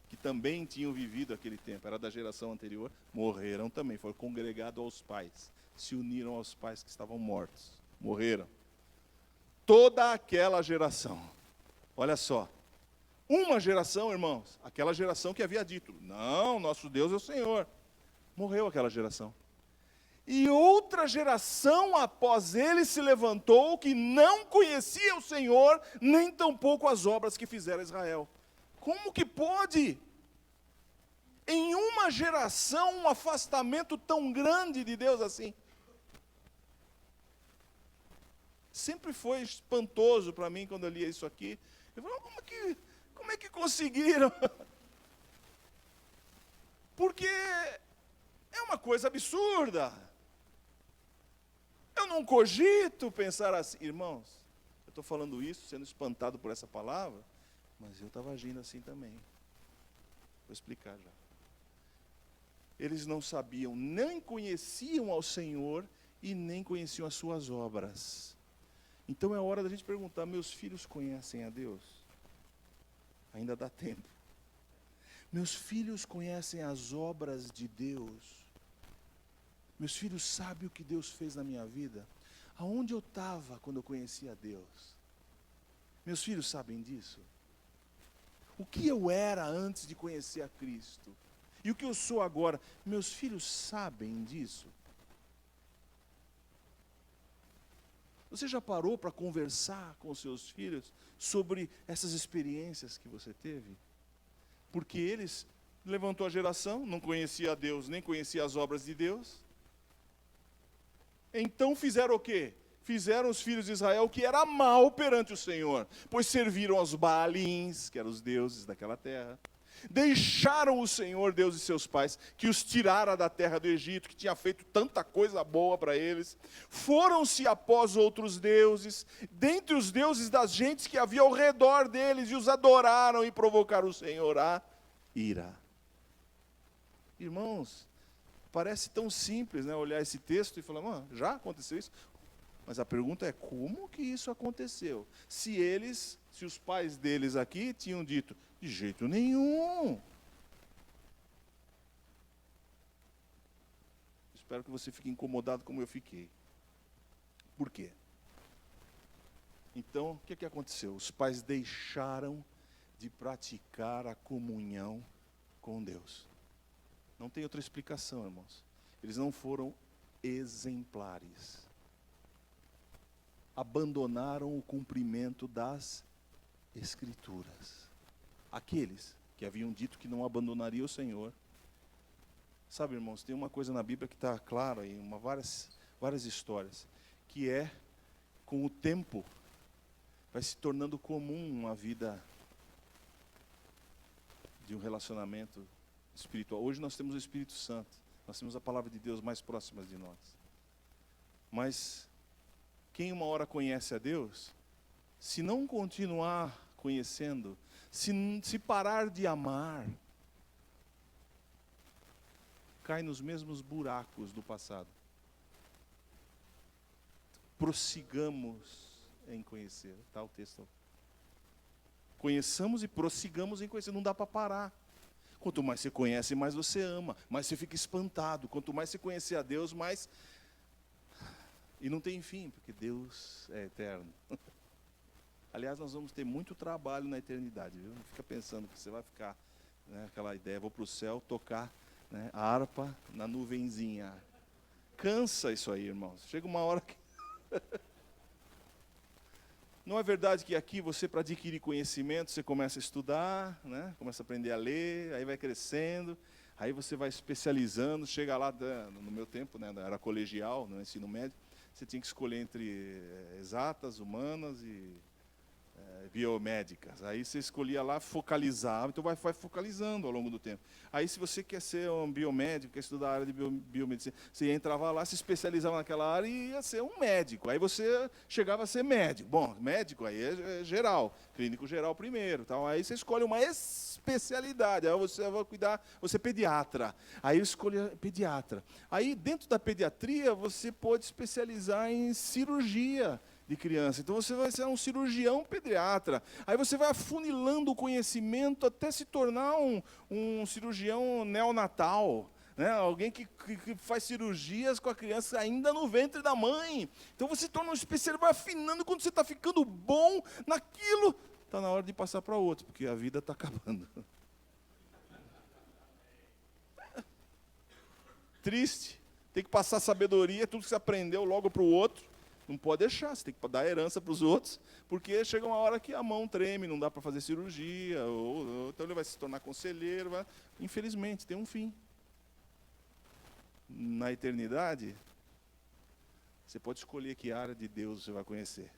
que também tinham vivido aquele tempo, era da geração anterior, morreram também, foram congregados aos pais, se uniram aos pais que estavam mortos, morreram. Toda aquela geração, olha só, uma geração, irmãos, aquela geração que havia dito, não, nosso Deus é o Senhor. Morreu aquela geração. E outra geração após ele se levantou que não conhecia o Senhor, nem tampouco as obras que fizera Israel. Como que pode, em uma geração, um afastamento tão grande de Deus assim? Sempre foi espantoso para mim quando eu lia isso aqui. Eu falei, como é que conseguiram? Porque é uma coisa absurda. Eu não cogito pensar assim. Irmãos, eu estou falando isso, sendo espantado por essa palavra, mas eu estava agindo assim também. Vou explicar já. Eles não sabiam, nem conheciam ao Senhor e nem conheciam as suas obras. Então é hora da gente perguntar, meus filhos conhecem a Deus? Ainda dá tempo. Meus filhos conhecem as obras de Deus? Meus filhos sabem o que Deus fez na minha vida? Aonde eu estava quando eu conheci a Deus? Meus filhos sabem disso? O que eu era antes de conhecer a Cristo? E o que eu sou agora? Meus filhos sabem disso? Você já parou para conversar com os seus filhos sobre essas experiências que você teve? Porque eles levantou a geração, não conhecia a Deus, nem conhecia as obras de Deus. Então fizeram o quê? Fizeram os filhos de Israel o que era mal perante o Senhor, pois serviram aos Baalins, que eram os deuses daquela terra. Deixaram o Senhor, Deus de seus pais, que os tirara da terra do Egito, que tinha feito tanta coisa boa para eles. Foram-se após outros deuses, dentre os deuses das gentes que havia ao redor deles, e os adoraram e provocaram o Senhor a ira. Irmãos, parece tão simples, né, olhar esse texto e falar, já aconteceu isso? Mas a pergunta é, como que isso aconteceu? Se os pais deles aqui tinham dito, de jeito nenhum. Espero que você fique incomodado como eu fiquei. Por quê? Então, o que aconteceu? Os pais deixaram de praticar a comunhão com Deus. Não tem outra explicação, irmãos. Eles não foram exemplares. Abandonaram o cumprimento das Escrituras. Aqueles que haviam dito que não abandonariam o Senhor. Sabe, irmãos, tem uma coisa na Bíblia que está clara aí, várias histórias, que é, com o tempo, vai se tornando comum uma vida de um relacionamento espiritual. Hoje nós temos o Espírito Santo, nós temos a palavra de Deus mais próxima de nós. Mas quem uma hora conhece a Deus, se não continuar conhecendo, se parar de amar, cai nos mesmos buracos do passado. Prossigamos em conhecer, tá o texto. Conheçamos e prossigamos em conhecer, não dá para parar. Quanto mais você conhece, mais você ama, mais você fica espantado. Quanto mais você conhecer a Deus, mais... E não tem fim, porque Deus é eterno. Aliás, nós vamos ter muito trabalho na eternidade, viu? Não fica pensando que você vai ficar, né, aquela ideia, vou para o céu tocar, né, a harpa na nuvenzinha. Cansa isso aí, irmãos. Chega uma hora que... Não é verdade que aqui você, para adquirir conhecimento, você começa a estudar, né, começa a aprender a ler, aí vai crescendo, aí você vai especializando, chega lá, no meu tempo, né, era colegial, no ensino médio, você tinha que escolher entre exatas, humanas e biomédicas. Aí você escolhia lá, focalizava, então vai focalizando ao longo do tempo. Aí se você quer ser um biomédico, quer estudar a área de biomedicina, você entrava lá, se especializava naquela área e ia ser um médico. Aí você chegava a ser médico. Bom, médico aí é geral, clínico geral primeiro. Então, aí você escolhe uma especialidade, aí você vai cuidar, você é pediatra. Aí eu escolhi pediatra. Aí dentro da pediatria você pode especializar em cirurgia de criança. Então você vai ser um cirurgião pediatra. Aí você vai afunilando o conhecimento até se tornar um cirurgião neonatal, né? Alguém que faz cirurgias com a criança ainda no ventre da mãe. Então você se torna um especialista, vai afinando. Quando você está ficando bom naquilo, está na hora de passar para outro, porque a vida está acabando. Triste, Tem que passar sabedoria, tudo que você aprendeu logo para o outro. Não pode deixar, você tem que dar herança para os outros, porque chega uma hora que a mão treme, não dá para fazer cirurgia, ou então ele vai se tornar conselheiro. Infelizmente, tem um fim. Na eternidade, você pode escolher que área de Deus você vai conhecer.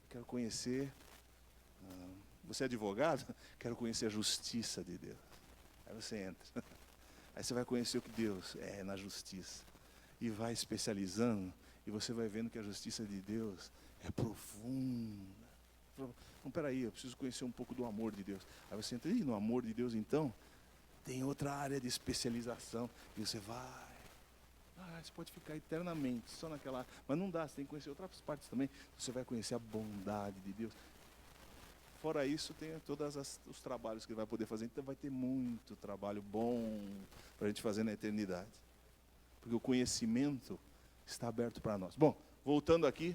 Quero conhecer... Você é advogado? Quero conhecer a justiça de Deus. Aí você entra. Aí você vai conhecer o que Deus é na justiça. E vai especializando, e você vai vendo que a justiça de Deus é profunda. Então, peraí, eu preciso conhecer um pouco do amor de Deus. Aí você entra, no amor de Deus, então, tem outra área de especialização. E você vai. Você pode ficar eternamente só naquela área. Mas não dá, você tem que conhecer outras partes também. Você vai conhecer a bondade de Deus. Fora isso, tem todos os trabalhos que ele vai poder fazer. Então vai ter muito trabalho bom para a gente fazer na eternidade. Porque o conhecimento está aberto para nós. Bom, voltando aqui.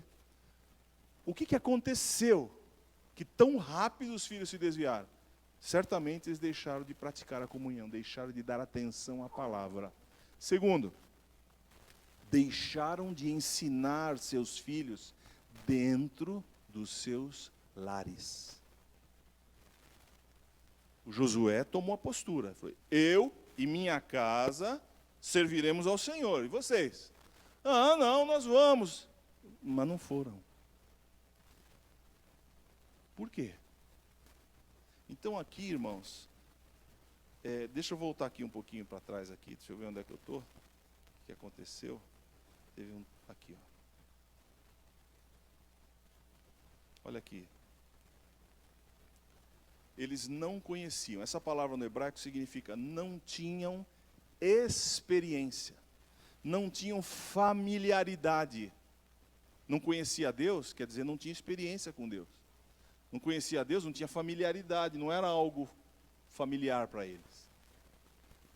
O que aconteceu que tão rápido os filhos se desviaram? Certamente eles deixaram de praticar a comunhão, deixaram de dar atenção à palavra. Segundo, deixaram de ensinar seus filhos dentro dos seus lares. O Josué tomou a postura. Falou, eu e minha casa serviremos ao Senhor. E vocês? Não, nós vamos. Mas não foram. Por quê? Então aqui, irmãos, deixa eu voltar aqui um pouquinho para trás aqui. Deixa eu ver onde é que eu estou. O que aconteceu? Teve um... Aqui, ó. Olha aqui. Eles não conheciam. Essa palavra no hebraico significa não tinham experiência. Não tinham familiaridade. Não conhecia Deus, quer dizer, não tinha experiência com Deus. Não conhecia Deus, não tinha familiaridade, não era algo familiar para eles.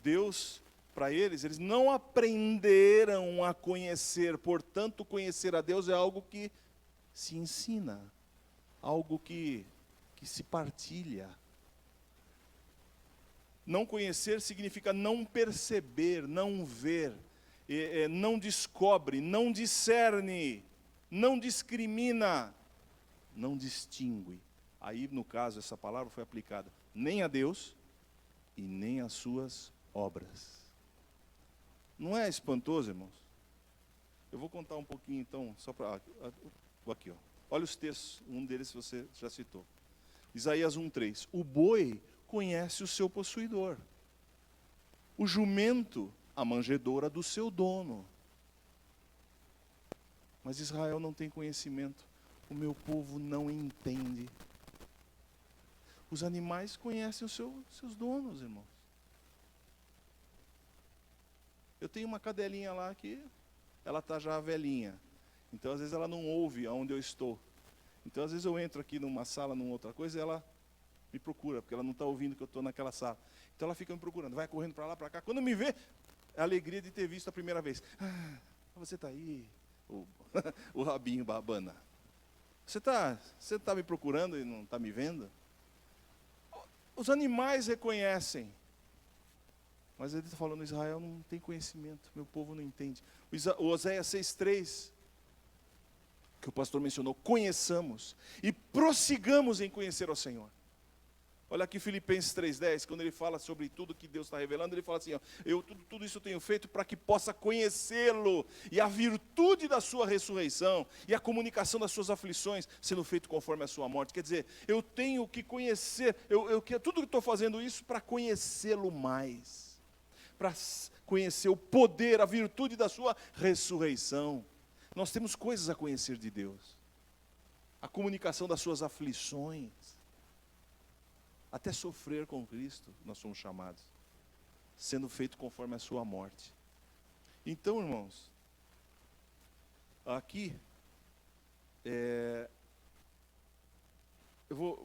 Deus, para eles não aprenderam a conhecer, portanto, conhecer a Deus é algo que se ensina, algo que se partilha. Não conhecer significa não perceber, não ver, não descobre, não discerne, não discrimina, não distingue. Aí, no caso, essa palavra foi aplicada nem a Deus e nem às suas obras. Não é espantoso, irmãos? Eu vou contar um pouquinho, então, só para... Aqui, ó. Olha os textos, um deles você já citou. Isaías 1:3. O boi conhece o seu possuidor. O jumento, a manjedoura do seu dono. Mas Israel não tem conhecimento. O meu povo não entende. Os animais conhecem os seus donos, irmãos. Eu tenho uma cadelinha lá que ela está já velhinha. Então, às vezes, ela não ouve aonde eu estou. Então, às vezes, eu entro aqui numa sala, numa outra coisa, e ela me procura, porque ela não está ouvindo que eu estou naquela sala. Então, ela fica me procurando, vai correndo para lá, para cá. Quando me vê, é a alegria de ter visto a primeira vez. Você está aí, o rabinho babana. Você tá me procurando e não está me vendo? Os animais reconhecem. Mas ele está falando, Israel não tem conhecimento, meu povo não entende. O Oséias 6:3, que o pastor mencionou, conheçamos e prossigamos em conhecer ao Senhor. Olha aqui Filipenses 3:10, quando ele fala sobre tudo que Deus está revelando, ele fala assim, ó, tudo isso eu tenho feito para que possa conhecê-lo, e a virtude da sua ressurreição, e a comunicação das suas aflições, sendo feito conforme a sua morte. Quer dizer, eu tenho que conhecer, tudo que estou fazendo isso para conhecê-lo mais, para conhecer o poder, a virtude da sua ressurreição. Nós temos coisas a conhecer de Deus. A comunicação das suas aflições. Até sofrer com Cristo, nós somos chamados. Sendo feito conforme a sua morte. Então, irmãos, aqui,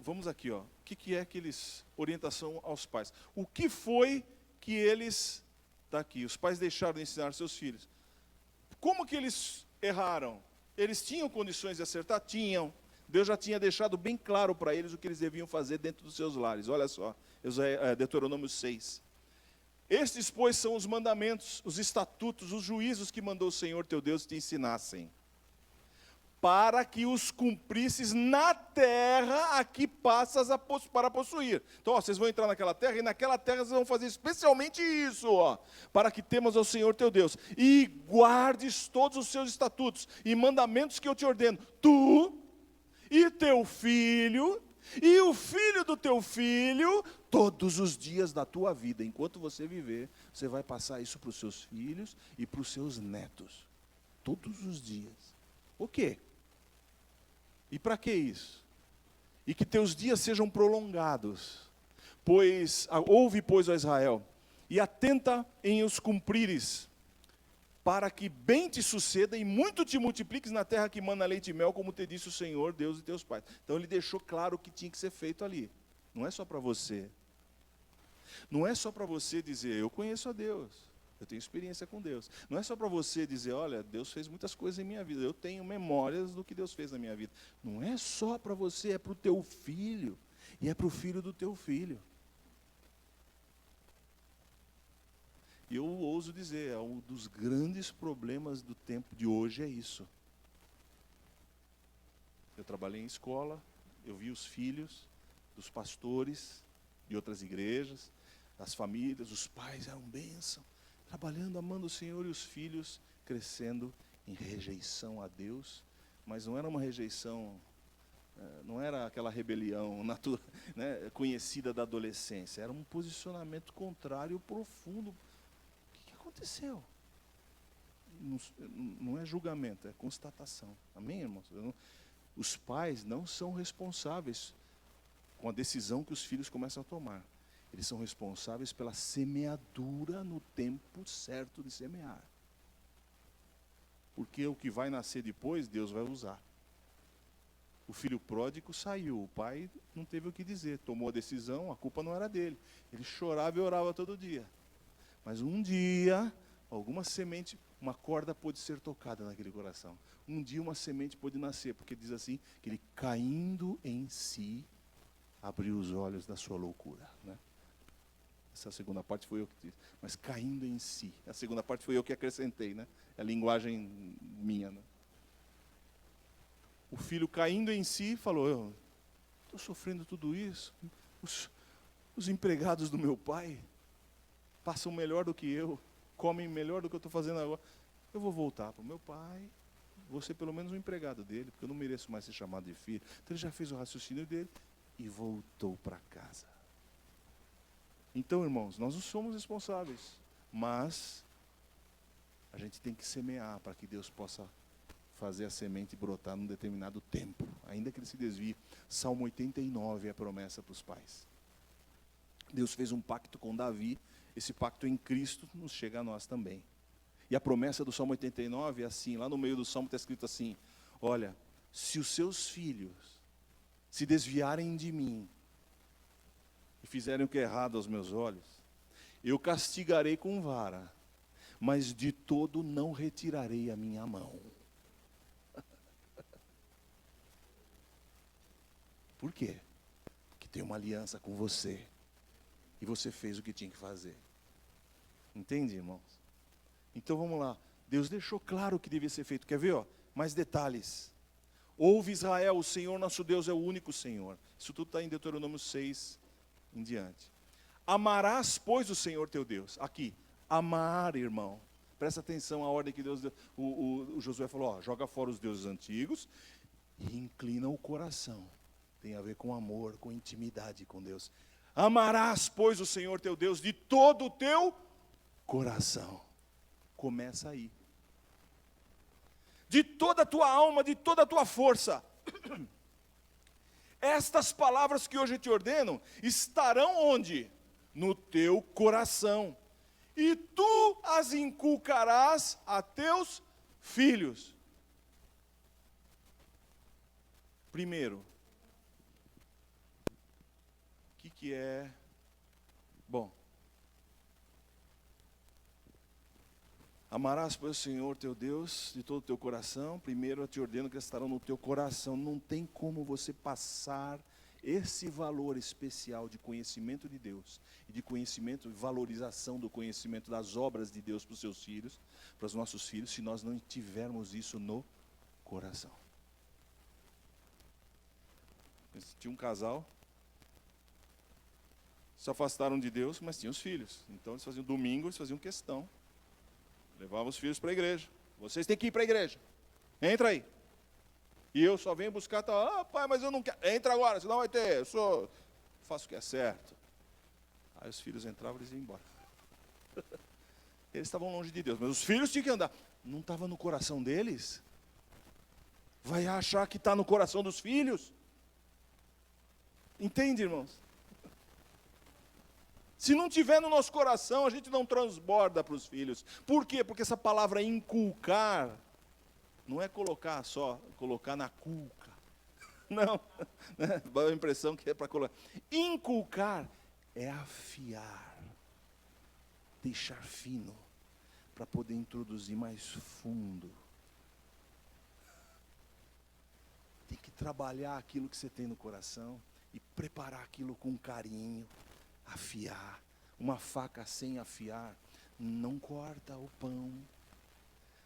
vamos aqui, ó. O que é que eles, orientação aos pais. O que foi que eles, está aqui, os pais deixaram de ensinar seus filhos. Como que eles erraram? Eles tinham condições de acertar? Tinham. Deus já tinha deixado bem claro para eles o que eles deviam fazer dentro dos seus lares. Olha só, Deuteronômio 6. Estes, pois, são os mandamentos, os estatutos, os juízos que mandou o Senhor teu Deus te ensinassem, para que os cumprisses na terra a que passas para possuir. Então, vocês vão entrar naquela terra, e naquela terra vocês vão fazer especialmente isso, para que temas ao Senhor teu Deus, e guardes todos os seus estatutos e mandamentos que eu te ordeno, tu e teu filho, e o filho do teu filho, todos os dias da tua vida. Enquanto você viver, você vai passar isso para os seus filhos e para os seus netos. Todos os dias. O quê? E para que isso? E que teus dias sejam prolongados. Ouve, pois, ó Israel, e atenta em os cumprires, para que bem te suceda e muito te multipliques na terra que mana leite e mel, como te disse o Senhor, Deus de teus pais. Então ele deixou claro o que tinha que ser feito ali. Não é só para você. Não é só para você dizer, eu conheço a Deus, eu tenho experiência com Deus. Não é só para você dizer, olha, Deus fez muitas coisas em minha vida, eu tenho memórias do que Deus fez na minha vida. Não é só para você, é para o teu filho, e é para o filho do teu filho. E eu ouso dizer, um dos grandes problemas do tempo de hoje é isso. Eu trabalhei em escola, eu vi os filhos dos pastores de outras igrejas, as famílias, os pais eram bênção, trabalhando, amando o Senhor, e os filhos crescendo em rejeição a Deus, mas não era uma rejeição, não era aquela rebelião conhecida da adolescência, era um posicionamento contrário profundo. O que aconteceu? Não é julgamento, é constatação. Amém, irmãos? Os pais não são responsáveis com a decisão que os filhos começam a tomar. Eles são responsáveis pela semeadura no tempo certo de semear. Porque o que vai nascer depois, Deus vai usar. O filho pródigo saiu, o pai não teve o que dizer, tomou a decisão, a culpa não era dele. Ele chorava e orava todo dia. Mas um dia, alguma semente, uma corda pôde ser tocada naquele coração. Um dia uma semente pôde nascer, porque diz assim, que ele caindo em si, abriu os olhos da sua loucura. Né? Essa segunda parte foi eu que disse, mas caindo em si. A segunda parte foi eu que acrescentei, né? É a linguagem minha. Né? O filho caindo em si falou, eu estou sofrendo tudo isso, os empregados do meu pai passam melhor do que eu, comem melhor do que eu estou fazendo agora. Eu vou voltar para o meu pai, vou ser pelo menos um empregado dele, porque eu não mereço mais ser chamado de filho. Então ele já fez o raciocínio dele e voltou para casa. Então, irmãos, nós não somos responsáveis, mas a gente tem que semear para que Deus possa fazer a semente brotar num determinado tempo, ainda que ele se desvie. Salmo 89 é a promessa para os pais. Deus fez um pacto com Davi, esse pacto em Cristo nos chega a nós também. E a promessa do Salmo 89 é assim, lá no meio do Salmo está escrito assim, olha, se os seus filhos se desviarem de mim, e fizerem o que é errado aos meus olhos, eu castigarei com vara, mas de todo não retirarei a minha mão. Por quê? Porque tem uma aliança com você, e você fez o que tinha que fazer. Entende, irmãos? Então vamos lá, Deus deixou claro o que devia ser feito. Quer ver? Mais detalhes. Ouve Israel, o Senhor nosso Deus é o único Senhor. Isso tudo está em Deuteronômio 6 em diante. Amarás, pois, o Senhor teu Deus. Aqui, amar, irmão. Presta atenção à ordem que Deus deu. O Josué falou, joga fora os deuses antigos e inclina o coração. Tem a ver com amor, com intimidade com Deus. Amarás, pois, o Senhor teu Deus de todo o teu coração. Começa aí. De toda a tua alma, de toda a tua força. Estas palavras que hoje te ordeno estarão onde? No teu coração. E tu as inculcarás a teus filhos. Primeiro, o que é? Bom, amarás, pois, o Senhor teu Deus de todo o teu coração. Primeiro eu te ordeno que estarão no teu coração. Não tem como você passar esse valor especial de conhecimento de Deus, e de conhecimento, valorização do conhecimento das obras de Deus para os seus filhos, para os nossos filhos, se nós não tivermos isso no coração. Tinha um casal, se afastaram de Deus, mas tinham os filhos. Então eles faziam domingo, eles faziam questão. Levavam os filhos para a igreja. Vocês têm que ir para a igreja. Entra aí. E eu só venho buscar, pai, mas eu não quero. Entra agora, senão vai ter. Eu faço o que é certo. Aí os filhos entravam e eles iam embora. Eles estavam longe de Deus, mas os filhos tinham que andar. Não estava no coração deles? Vai achar que está no coração dos filhos? Entende, irmãos? Se não tiver no nosso coração, a gente não transborda para os filhos. Por quê? Porque essa palavra inculcar não é colocar na culca. Não, dá a impressão que é para colocar. Inculcar é afiar, deixar fino, para poder introduzir mais fundo. Tem que trabalhar aquilo que você tem no coração e preparar aquilo com carinho, afiar. Uma faca sem afiar não corta o pão.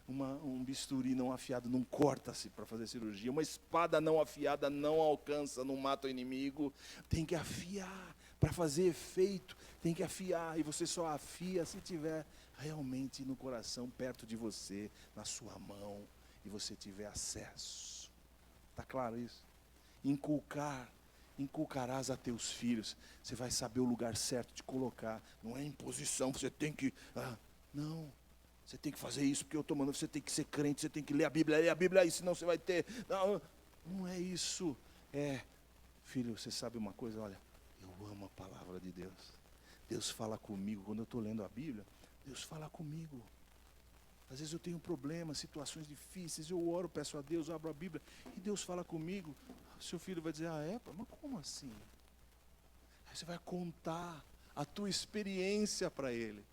Um bisturi não afiado não corta-se para fazer cirurgia. Uma espada não afiada não alcança, não mata o inimigo. Tem que afiar para fazer efeito. Tem que afiar. E você só afia se tiver realmente no coração, perto de você, na sua mão, e você tiver acesso. Está claro isso? Inculcarás a teus filhos. Você vai saber o lugar certo de colocar. Não é imposição, você tem que... não. Você tem que fazer isso porque eu estou mandando, você tem que ser crente, você tem que ler a Bíblia aí, senão você vai ter... Não é isso. Filho, você sabe uma coisa? Olha, eu amo a palavra de Deus. Deus fala comigo, quando eu estou lendo a Bíblia, Deus fala comigo. Às vezes eu tenho problemas, situações difíceis, eu oro, peço a Deus, abro a Bíblia, e Deus fala comigo. Seu filho vai dizer, mas como assim? Aí você vai contar a tua experiência para ele.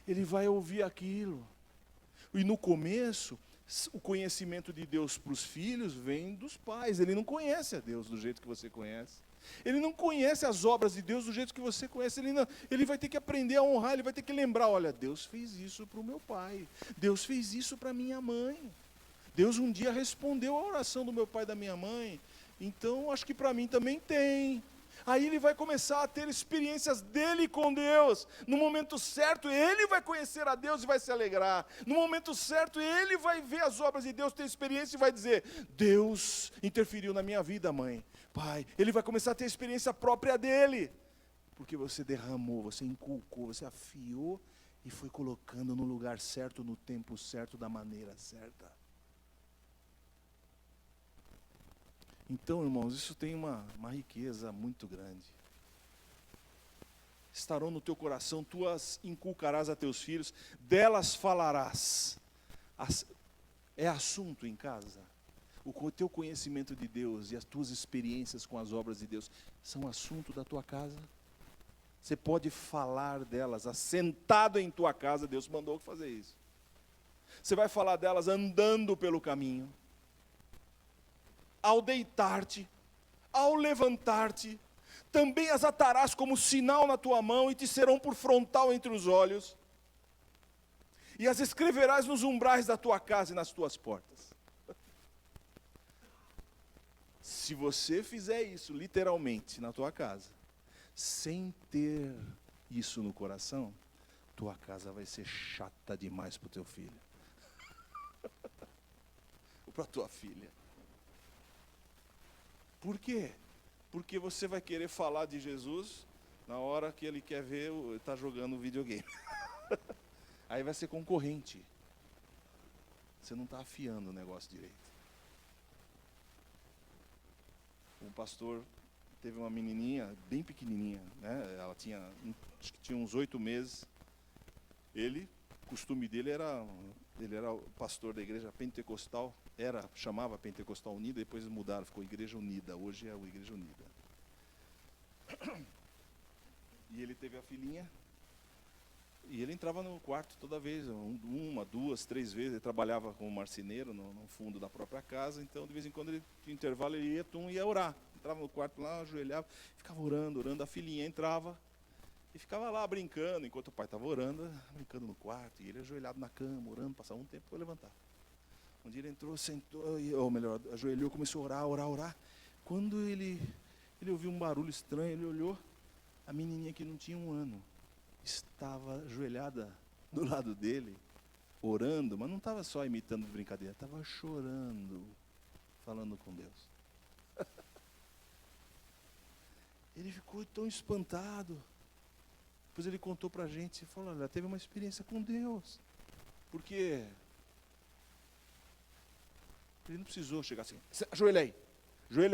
Ele vai ouvir aquilo. E no começo, o conhecimento de Deus para os filhos vem dos pais. Ele não conhece a Deus do jeito que você conhece. Ele não conhece as obras de Deus do jeito que você conhece. Ele vai ter que aprender a honrar, ele vai ter que lembrar, olha, Deus fez isso para o meu pai. Deus fez isso para minha mãe. Deus um dia respondeu a oração do meu pai e da minha mãe. Então, acho que para mim também tem. Aí ele vai começar a ter experiências dele com Deus. No momento certo, ele vai conhecer a Deus e vai se alegrar. No momento certo, ele vai ver as obras de Deus, ter experiência e vai dizer, Deus interferiu na minha vida, mãe, pai. Ele vai começar a ter experiência própria dele. Porque você derramou, você inculcou, você afiou e foi colocando no lugar certo, no tempo certo, da maneira certa. Então, irmãos, isso tem uma riqueza muito grande. Estarão no teu coração, tu as inculcarás a teus filhos, delas falarás. É assunto em casa. O teu conhecimento de Deus e as tuas experiências com as obras de Deus são assunto da tua casa. Você pode falar delas, assentado em tua casa, Deus mandou fazer isso. Você vai falar delas andando pelo caminho. Ao deitar-te, ao levantar-te, também as atarás como sinal na tua mão e te serão por frontal entre os olhos. E as escreverás nos umbrais da tua casa e nas tuas portas. Se você fizer isso literalmente na tua casa, sem ter isso no coração, tua casa vai ser chata demais para o teu filho. Ou para a tua filha. Por quê? Porque você vai querer falar de Jesus na hora que ele quer ver, está jogando videogame. Aí vai ser concorrente. Você não está afiando o negócio direito. Um pastor teve uma menininha, bem pequenininha, né? Ela acho que tinha uns 8 meses. O costume dele ele era o pastor da igreja pentecostal, chamava Pentecostal Unida, depois eles mudaram, ficou Igreja Unida, hoje é a Igreja Unida. E ele teve a filhinha, E ele entrava no quarto toda vez, uma, duas, três vezes. Ele trabalhava como marceneiro no fundo da própria casa, então de vez em quando ele tinha intervalo, ele ia orar. Entrava no quarto lá, ajoelhava, ficava orando, orando. A filhinha entrava e ficava lá brincando, enquanto o pai estava orando, brincando no quarto. E ele ajoelhado na cama, orando, passava um tempo para levantar. Um dia ele entrou, sentou, ou melhor, ajoelhou, começou a orar, orar, orar. Quando ele ouviu um barulho estranho, ele olhou, a menininha que não tinha 1 ano estava ajoelhada do lado dele, orando, mas não estava só imitando de brincadeira, estava chorando, falando com Deus. Ele ficou tão espantado. Depois ele contou para a gente, falou, olha, teve uma experiência com Deus. Porque ele não precisou chegar assim, ajoelha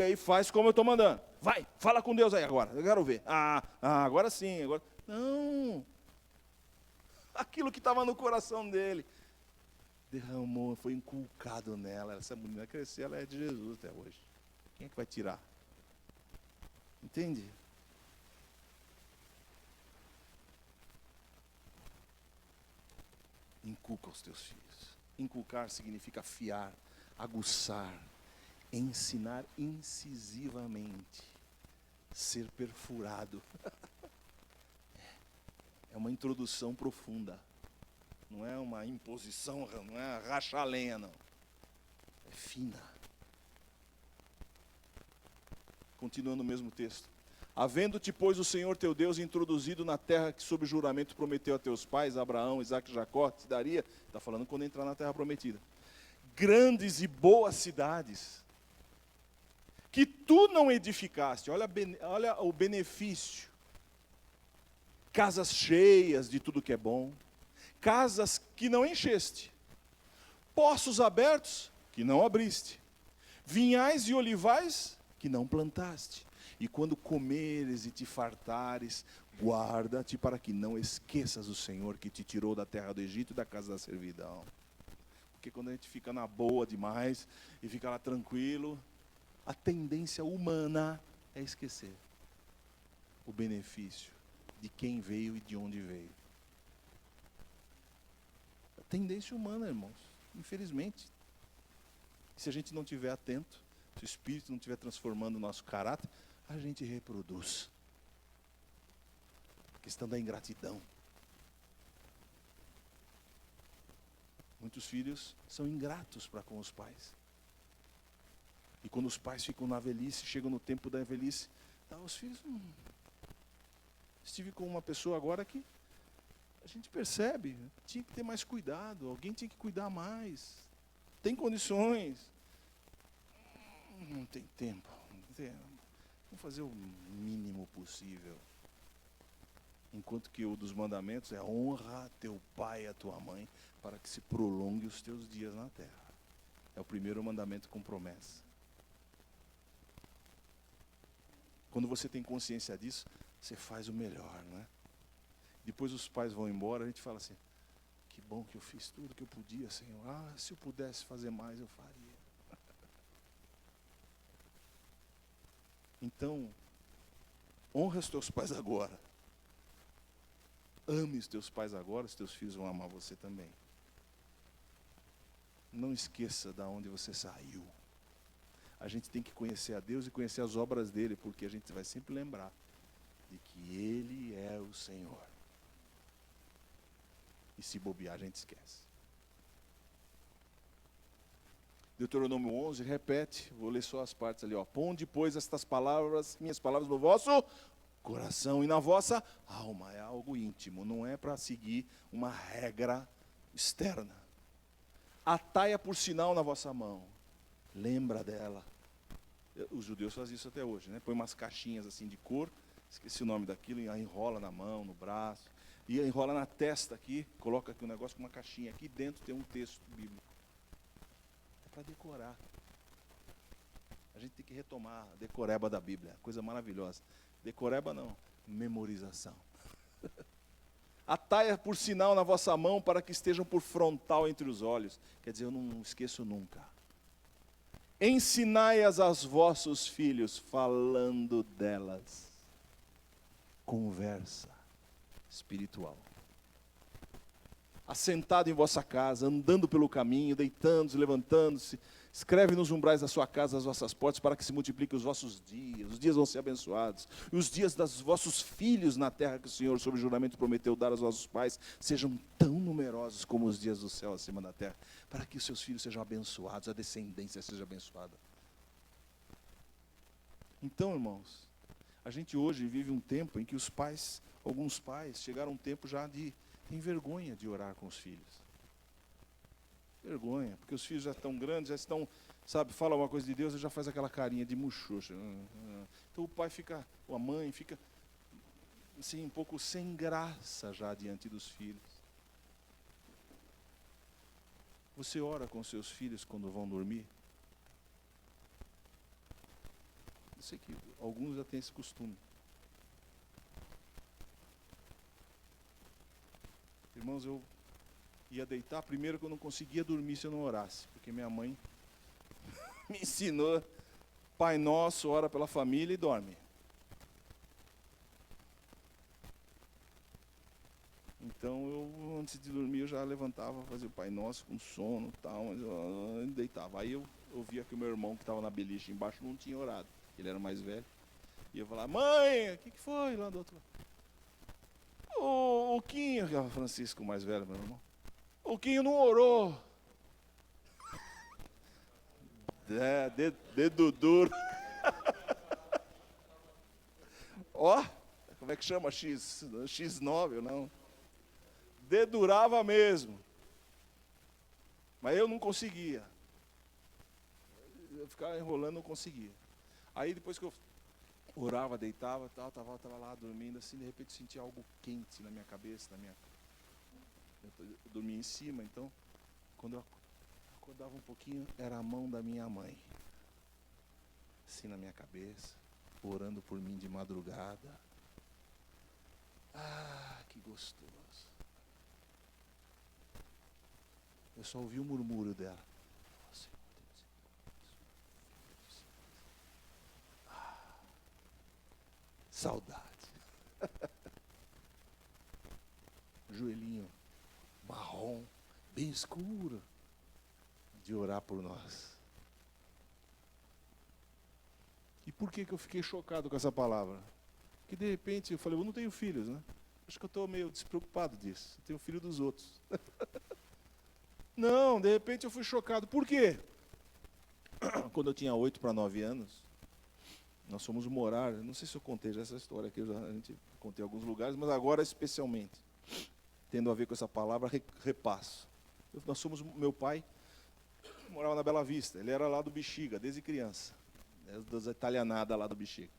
aí, faz como eu estou mandando. Vai, fala com Deus aí agora, eu quero ver. Agora sim, agora. Não. Aquilo que estava no coração dele derramou, foi inculcado nela. Essa menina cresceu, ela é de Jesus até hoje. Quem é que vai tirar? Entende? Inculca os teus filhos. Inculcar significa afiar, aguçar, ensinar incisivamente, ser perfurado. É uma introdução profunda. Não é uma imposição, não é rachar a lenha, não. É fina. Continuando o mesmo texto. Havendo-te, pois, o Senhor teu Deus introduzido na terra que sob juramento prometeu a teus pais, Abraão, Isaque e Jacó, te daria, está falando quando entrar na terra prometida, grandes e boas cidades, que tu não edificaste, olha o benefício, casas cheias de tudo que é bom, casas que não encheste, poços abertos que não abriste, vinhais e olivais que não plantaste. E quando comeres e te fartares, guarda-te para que não esqueças o Senhor que te tirou da terra do Egito e da casa da servidão. Porque quando a gente fica na boa demais e fica lá tranquilo, a tendência humana é esquecer o benefício de quem veio e de onde veio. A tendência humana, irmãos, infelizmente. Se a gente não estiver atento, se o Espírito não estiver transformando o nosso caráter, a gente reproduz. A questão da ingratidão. Muitos filhos são ingratos para com os pais. E quando os pais ficam na velhice, chegam no tempo da velhice, os filhos... Estive com uma pessoa agora que a gente percebe, tinha que ter mais cuidado, alguém tinha que cuidar mais. Tem condições. Não tem tempo. Vamos fazer o mínimo possível. Enquanto que o dos mandamentos é honra teu pai e a tua mãe, para que se prolongue os teus dias na terra. É o primeiro mandamento com promessa. Quando você tem consciência disso, você faz o melhor, não é? Depois os pais vão embora, a gente fala assim, que bom que eu fiz tudo que eu podia, Senhor. Se eu pudesse fazer mais, eu faria. Então, honra os teus pais agora. Ame os teus pais agora, os teus filhos vão amar você também. Não esqueça de onde você saiu. A gente tem que conhecer a Deus e conhecer as obras dele, porque a gente vai sempre lembrar de que ele é o Senhor. E se bobear, a gente esquece. Deuteronômio 11, repete, vou ler só as partes ali. Ponde, pois, estas palavras, minhas palavras no vosso coração e na vossa alma. É algo íntimo, não é para seguir uma regra externa. Atai-a por sinal na vossa mão. Lembra dela. Os judeus fazem isso até hoje, né? Põe umas caixinhas assim de cor, esqueci o nome daquilo, e enrola na mão, no braço, e enrola na testa aqui, coloca aqui um negócio com uma caixinha, aqui dentro tem um texto bíblico. É para decorar. A gente tem que retomar a decoreba da Bíblia, coisa maravilhosa. Decoreba não, memorização. Atai-a por sinal na vossa mão para que estejam por frontal entre os olhos. Quer dizer, eu não esqueço nunca. Ensinai-as aos vossos filhos, falando delas. Conversa espiritual. assentado em vossa casa, andando pelo caminho, deitando-se, levantando-se. Escreve nos umbrais da sua casa as vossas portas, para que se multipliquem os vossos dias. Os dias vão ser abençoados. E os dias dos vossos filhos na terra que o Senhor, sob juramento, prometeu dar aos vossos pais, sejam tão numerosos como os dias do céu acima da terra, para que os seus filhos sejam abençoados, a descendência seja abençoada. Então, irmãos, a gente hoje vive um tempo em que os pais, alguns pais, chegaram a um tempo já de tem vergonha de orar com os filhos. Vergonha, porque os filhos já estão grandes, já estão, sabe, fala uma coisa de Deus e já faz aquela carinha de muxoxa. Então o pai fica, ou a mãe fica, assim, um pouco sem graça já diante dos filhos. Você ora com seus filhos quando vão dormir? Eu sei que alguns já têm esse costume. Irmãos, eu ia deitar, primeiro que eu não conseguia dormir se eu não orasse, porque minha mãe me ensinou, Pai Nosso, ora pela família e dorme. Então, eu, antes de dormir, eu já levantava, fazia o Pai Nosso com sono e tal, mas eu deitava. Aí eu via que o meu irmão, que estava na beliche embaixo, não tinha orado, ele era mais velho. E eu falava, mãe, o que foi lá do outro lado? O Quinho, que é o Francisco, mais velho, meu irmão. O Quinho não orou. Dedo duro. Ó, como é que chama? X9 ou não? Dedurava mesmo. Mas eu não conseguia. Eu ficava enrolando, não conseguia. Aí depois que eu orava, deitava, tal, tava lá dormindo, assim, de repente sentia algo quente na minha cabeça, eu dormia em cima, então, quando eu acordava um pouquinho, era a mão da minha mãe, assim na minha cabeça, orando por mim de madrugada. Ah, que gostoso. Eu só ouvi o murmúrio dela. Saudade. Joelhinho marrom, bem escuro, de orar por nós. E por que eu fiquei chocado com essa palavra? Porque de repente eu falei, eu não tenho filhos, né? Acho que eu estou meio despreocupado disso. Eu tenho filho dos outros. Não, de repente eu fui chocado. Por quê? Quando eu tinha 8 para 9 anos, nós fomos morar, não sei se eu contei já essa história aqui, a gente contei em alguns lugares, mas agora especialmente, tendo a ver com essa palavra, repasso. Nós fomos, meu pai morava na Bela Vista, ele era lá do Bexiga, desde criança, das italianadas lá do Bexiga.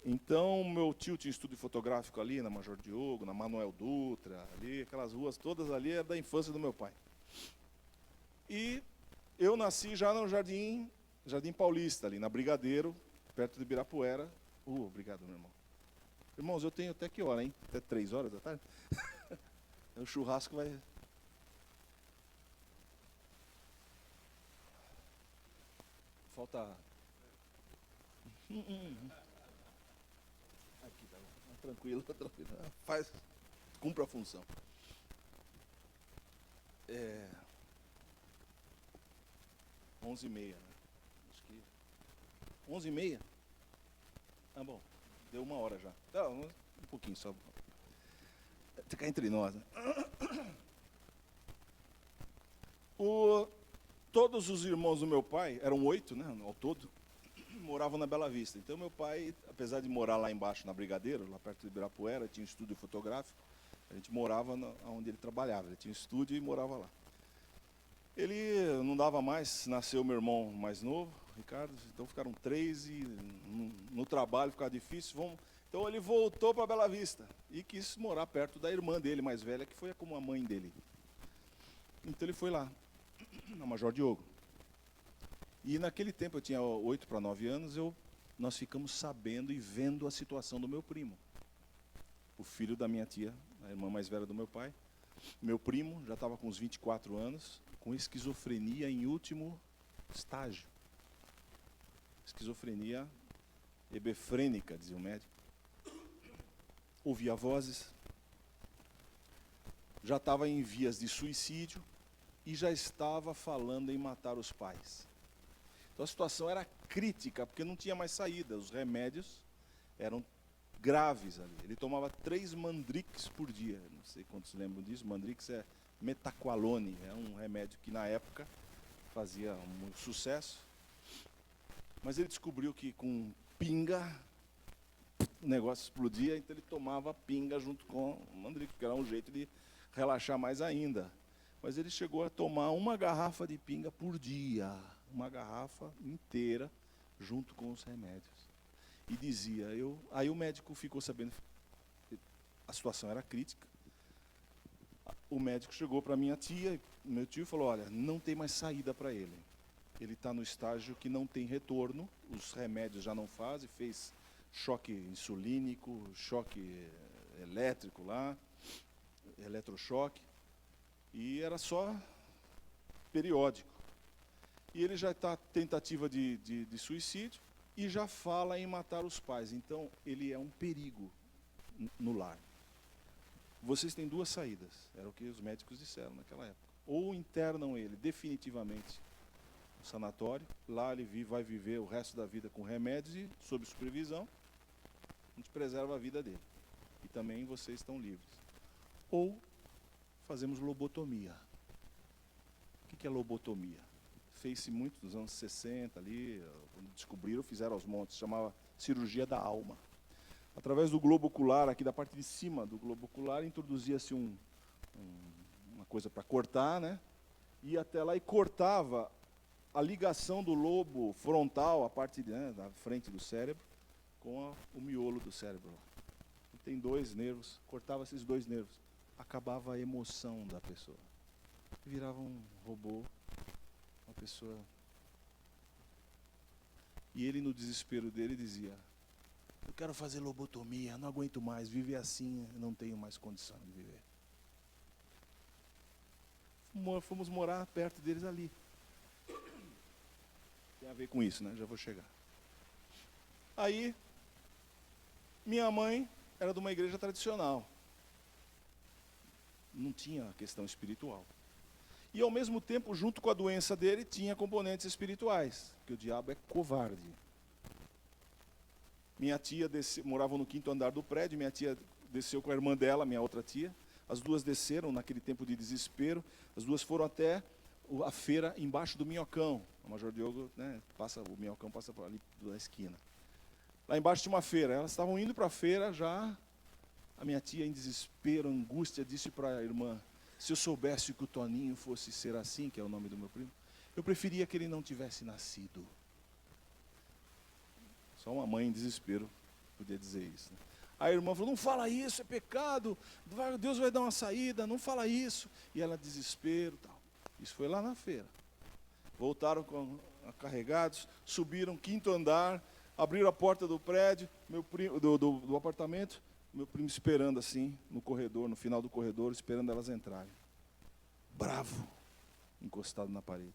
Então, meu tio tinha estúdio fotográfico ali, na Major Diogo, na Manuel Dutra, ali, aquelas ruas todas ali, era da infância do meu pai. E eu nasci já no Jardim Paulista, ali na Brigadeiro, perto de Ibirapuera. Obrigado, meu irmão. Irmãos, eu tenho até que hora, hein? Até 3 horas da tarde? O churrasco vai... Falta... Aqui, tá bom. Tranquilo, tranquilo. Faz, cumpra a função. 11h30, né? Acho que 11h30. Ah, bom, deu 1 hora já. Não, um pouquinho só. Ficar entre nós, né? Todos os irmãos do meu pai, eram 8, né, ao todo, moravam na Bela Vista. Então meu pai, apesar de morar lá embaixo na Brigadeiro, lá perto de Ibirapuera, tinha um estúdio fotográfico, a gente morava onde ele trabalhava, ele tinha um estúdio e morava lá. Ele não dava mais, nasceu meu irmão mais novo, Ricardo, então ficaram 3 e no trabalho ficava difícil. Então ele voltou para Bela Vista e quis morar perto da irmã dele, mais velha, que foi como a mãe dele. Então ele foi lá, na Major Diogo. E naquele tempo, eu tinha 8 para 9 anos, nós ficamos sabendo e vendo a situação do meu primo. O filho da minha tia, a irmã mais velha do meu pai. Meu primo já estava com uns 24 anos, com esquizofrenia em último estágio. Esquizofrenia hebefrênica, dizia o médico. Ouvia vozes. já estava em vias de suicídio e já estava falando em matar os pais. Então a situação era crítica, porque não tinha mais saída, os remédios eram graves ali. Ele tomava 3 Mandrix por dia, não sei quantos lembram disso, Mandrix é metaqualone, é um remédio que na época fazia muito sucesso. Mas ele descobriu que com pinga o negócio explodia, então ele tomava pinga junto com o Mandrix, que era um jeito de relaxar mais ainda. Mas ele chegou a tomar 1 garrafa de pinga por dia, 1 garrafa inteira, junto com os remédios. E dizia, aí o médico ficou sabendo, a situação era crítica. O médico chegou para minha tia, meu tio, e falou, olha, não tem mais saída para ele. Ele está no estágio que não tem retorno, os remédios já não fazem, fez choque insulínico, choque elétrico lá, eletrochoque, e era só periódico. E ele já está tentativa de suicídio e já fala em matar os pais. Então, ele é um perigo no lar. Vocês têm 2 saídas, era o que os médicos disseram naquela época. Ou internam ele definitivamente no sanatório, lá ele vai viver o resto da vida com remédios e sob supervisão, a gente preserva a vida dele. E também vocês estão livres. Ou fazemos lobotomia. O que é lobotomia? Fez-se muito nos anos 60 ali, quando descobriram, fizeram aos montes, chamava cirurgia da alma. Através do globo ocular, aqui da parte de cima do globo ocular, introduzia-se uma coisa para cortar, né? Ia até lá e cortava a ligação do lobo frontal, a parte da frente do cérebro, com o miolo do cérebro. Tem 2 nervos, cortava esses 2 nervos, acabava a emoção da pessoa. Virava um robô, uma pessoa. E ele, no desespero dele, dizia, eu quero fazer lobotomia, não aguento mais, viver assim, não tenho mais condição de viver. Fomos morar perto deles ali. Tem a ver com isso, né? Já vou chegar. Aí, minha mãe era de uma igreja tradicional. Não tinha questão espiritual. E, ao mesmo tempo, junto com a doença dele, tinha componentes espirituais, que o diabo é covarde. Minha tia morava no 5º andar do prédio, minha tia desceu com a irmã dela, minha outra tia. As 2 desceram naquele tempo de desespero, as 2 foram até a feira embaixo do Minhocão. O Major Diogo, né, o Minhocão passa por ali da esquina. Lá embaixo tinha uma feira, elas estavam indo para a feira já. A minha tia, em desespero, angústia, disse para a irmã, se eu soubesse que o Toninho fosse ser assim, que é o nome do meu primo, eu preferia que ele não tivesse nascido. Só uma mãe em desespero podia dizer isso. Né? A irmã falou, não fala isso, é pecado, Deus vai dar uma saída, não fala isso. E ela, desespero, tal. Isso foi lá na feira. Voltaram carregados, subiram 5º andar, abriram a porta do prédio, meu primo, do apartamento, meu primo esperando assim, no corredor, no final do corredor, esperando elas entrarem. Bravo, encostado na parede.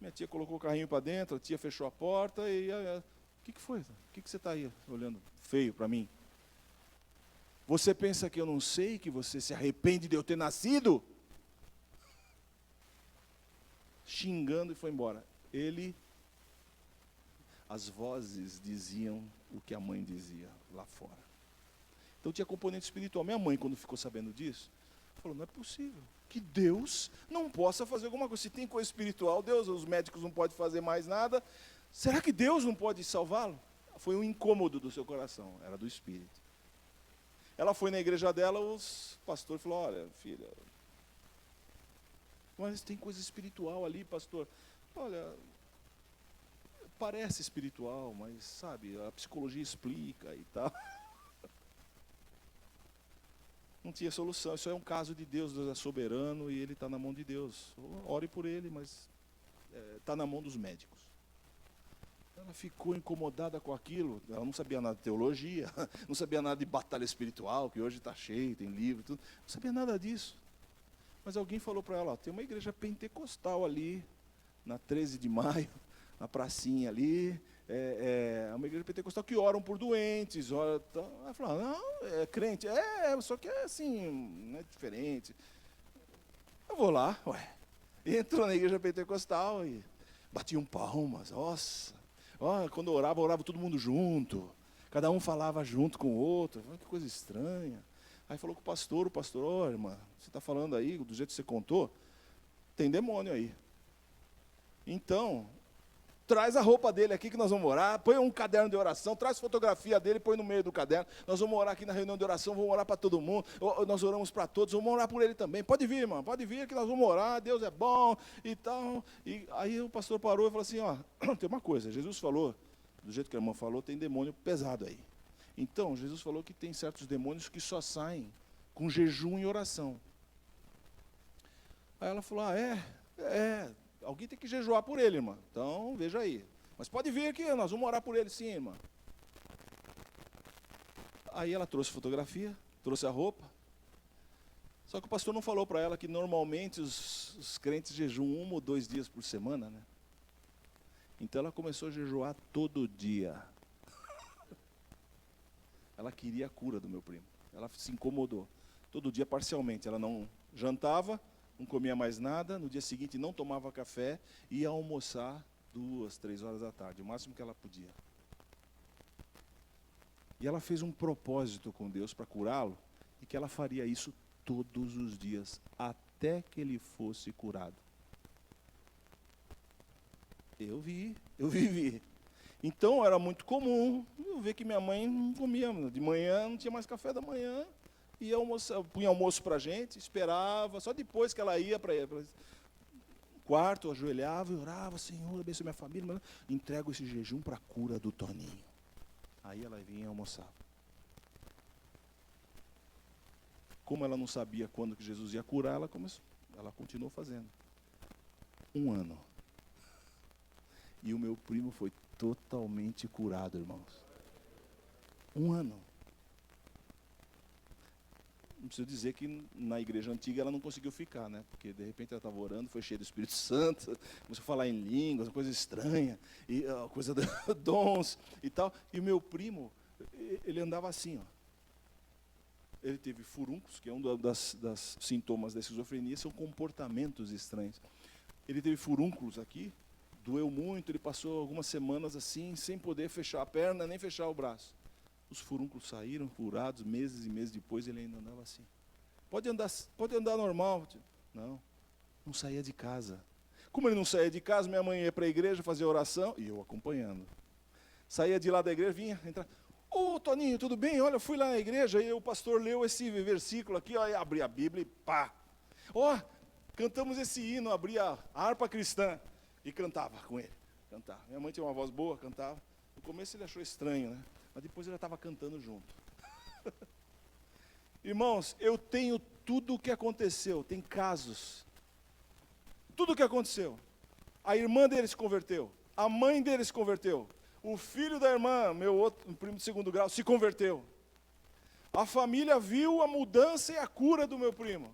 Minha tia colocou o carrinho para dentro, a tia fechou a porta e... O que foi? O que você está aí olhando feio para mim? Você pensa que eu não sei que você se arrepende de eu ter nascido? Xingando e foi embora. As vozes diziam o que a mãe dizia lá fora. Então tinha componente espiritual. Minha mãe, quando ficou sabendo disso, falou, não é possível que Deus não possa fazer alguma coisa. Se tem coisa espiritual, Deus, os médicos não podem fazer mais nada. Será que Deus não pode salvá-lo? Foi um incômodo do seu coração, era do espírito. Ela foi na igreja dela, os pastores falaram, olha, filha, mas tem coisa espiritual ali, pastor. Olha, parece espiritual, mas sabe, a psicologia explica e tal. Não tinha solução, isso é um caso de Deus, Deus é soberano e ele está na mão de Deus. Ore por ele, mas está na mão dos médicos. Ela ficou incomodada com aquilo, ela não sabia nada de teologia, não sabia nada de batalha espiritual, que hoje está cheio, tem livro, tudo. Não sabia nada disso. Mas alguém falou para ela, ó, tem uma igreja pentecostal ali, na 13 de maio, na pracinha ali, é uma igreja pentecostal que oram por doentes. Ela falou, não, é crente, só que é assim, não é diferente. Eu vou lá, ué. E entrou na igreja pentecostal e batiam palmas, nossa. Ó, quando eu orava todo mundo junto. Cada um falava junto com o outro. Que coisa estranha. Aí falou com o pastor, ó, irmã, você está falando aí, do jeito que você contou, tem demônio aí. Então, traz a roupa dele aqui que nós vamos orar, põe um caderno de oração, traz fotografia dele, põe no meio do caderno, nós vamos orar aqui na reunião de oração, vamos orar para todo mundo, nós oramos para todos, vamos orar por ele também, pode vir, irmão, pode vir que nós vamos orar, Deus é bom e tal. E aí o pastor parou e falou assim, ó, tem uma coisa, Jesus falou, do jeito que a irmã falou, tem demônio pesado aí. Então, Jesus falou que tem certos demônios que só saem com jejum e oração. Aí ela falou, alguém tem que jejuar por ele, irmã. Então, veja aí. Mas pode vir aqui, nós vamos orar por ele sim, irmã. Aí ela trouxe fotografia, trouxe a roupa. Só que o pastor não falou para ela que normalmente os crentes jejuam 1 ou 2 dias por semana, né? Então ela começou a jejuar todo dia. Ela queria a cura do meu primo. Ela se incomodou. Todo dia parcialmente. Ela não jantava, não comia mais nada, no dia seguinte não tomava café, ia almoçar 2, 3 horas da tarde, o máximo que ela podia. E ela fez um propósito com Deus para curá-lo, e que ela faria isso todos os dias, até que ele fosse curado. Eu vivi. Então era muito comum eu ver que minha mãe não comia, de manhã não tinha mais café da manhã, ia almoçar, punha almoço para a gente, esperava, só depois que ela ia para o quarto, ajoelhava e orava, Senhor, abençoe minha família, entrego esse jejum para a cura do Toninho. Aí ela vinha almoçar. Como ela não sabia quando que Jesus ia curar, ela continuou fazendo. 1 ano. E o meu primo foi totalmente curado, irmãos. 1 ano. Não preciso dizer que na igreja antiga ela não conseguiu ficar, né? Porque de repente ela estava orando, foi cheia do Espírito Santo, começou a falar em línguas, uma coisa estranha, e coisa de dons e tal. E o meu primo, ele andava assim, ó. Ele teve furúnculos, que é um das sintomas da esquizofrenia, são comportamentos estranhos. Ele teve furúnculos aqui, doeu muito, ele passou algumas semanas assim, sem poder fechar a perna, nem fechar o braço. Os furúnculos saíram, curados, meses e meses depois ele ainda andava assim. Pode andar normal. Não saía de casa. Como ele não saía de casa, minha mãe ia para a igreja fazer oração, e eu acompanhando. Saía de lá da igreja, vinha, entrava. Ô, Toninho, tudo bem? Olha, eu fui lá na igreja e o pastor leu esse versículo aqui, ó, e abri a Bíblia e pá. Ó, cantamos esse hino, abri a harpa cristã. E cantava com ele. Cantava. Minha mãe tinha uma voz boa, cantava. No começo ele achou estranho, né? Mas depois ele já estava cantando junto. Irmãos, eu tenho tudo o que aconteceu. Tem casos. Tudo o que aconteceu. A irmã dele se converteu. A mãe dele se converteu. O filho da irmã, meu outro primo de 2º grau, se converteu. A família viu a mudança e a cura do meu primo.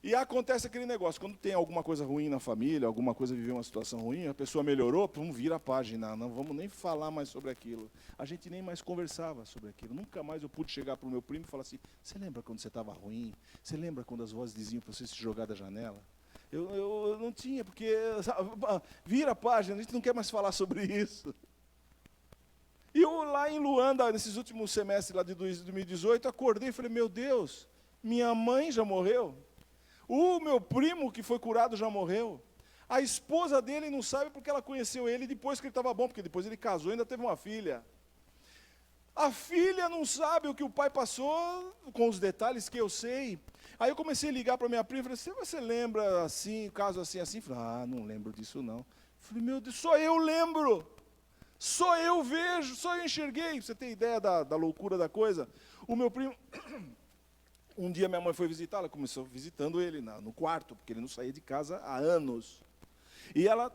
E acontece aquele negócio, quando tem alguma coisa ruim na família, alguma coisa viveu uma situação ruim, a pessoa melhorou, vamos virar a página, não vamos nem falar mais sobre aquilo. A gente nem mais conversava sobre aquilo. Nunca mais eu pude chegar para o meu primo e falar assim, você lembra quando você estava ruim? Você lembra quando as vozes diziam para você se jogar da janela? Eu não tinha, porque vira a página, a gente não quer mais falar sobre isso. E eu lá em Luanda, nesses últimos semestres lá de 2018, acordei e falei, meu Deus, minha mãe já morreu? O meu primo que foi curado já morreu. A esposa dele não sabe porque ela conheceu ele depois que ele estava bom, porque depois ele casou e ainda teve uma filha. A filha não sabe o que o pai passou, com os detalhes que eu sei. Aí eu comecei a ligar para minha prima e falei, você lembra assim, caso assim, assim? Falei, não lembro disso não. Falei, meu Deus, só eu lembro. Só eu vejo, só eu enxerguei. Você tem ideia da loucura da coisa? O meu primo... Um dia minha mãe foi visitá-lo, ela começou visitando ele no quarto, porque ele não saía de casa há anos. E ela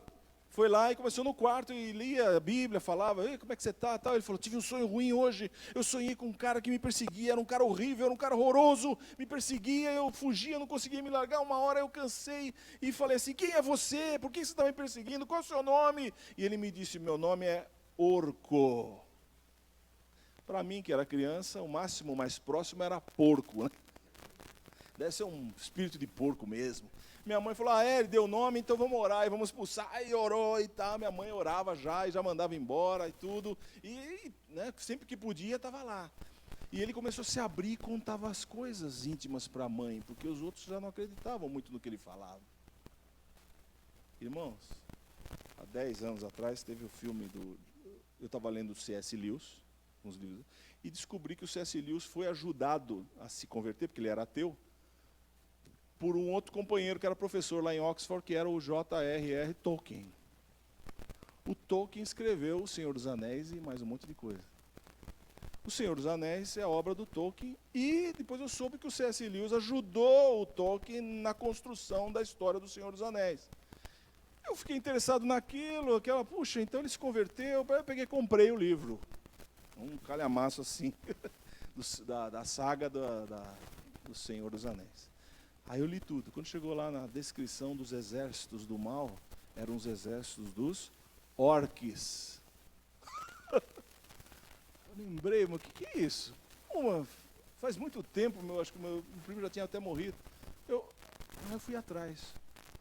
foi lá e começou no quarto e lia a Bíblia, falava, como é que você está? Ele falou, tive um sonho ruim hoje, eu sonhei com um cara que me perseguia, era um cara horrível, era um cara horroroso, me perseguia, eu fugia, não conseguia me largar, uma hora eu cansei e falei assim, quem é você? Por que você está me perseguindo? Qual é o seu nome? E ele me disse, meu nome é Orco. Para mim, que era criança, o máximo mais próximo era porco, né? deve ser um espírito de porco mesmo. Minha mãe falou, ele deu nome, então vamos orar e vamos expulsar. Aí orou e tal, minha mãe orava já e já mandava embora e tudo. E né, sempre que podia, estava lá. E ele começou a se abrir e contava as coisas íntimas para a mãe, porque os outros já não acreditavam muito no que ele falava. Irmãos, há 10 anos atrás teve o filme eu estava lendo o C.S. Lewis, uns livros, e descobri que o C.S. Lewis foi ajudado a se converter, porque ele era ateu, por um outro companheiro que era professor lá em Oxford, que era o J.R.R. Tolkien. O Tolkien escreveu O Senhor dos Anéis e mais um monte de coisa. O Senhor dos Anéis é a obra do Tolkien, e depois eu soube que o C.S. Lewis ajudou o Tolkien na construção da história do Senhor dos Anéis. Eu fiquei interessado naquilo, puxa, então ele se converteu, eu peguei e comprei o livro. Um calhamaço assim, da saga do Senhor dos Anéis. Aí eu li tudo. Quando chegou lá na descrição dos exércitos do mal, eram os exércitos dos orques. Eu lembrei, mas o que é isso? Faz muito tempo, acho que o meu primo já tinha até morrido. Aí eu fui atrás.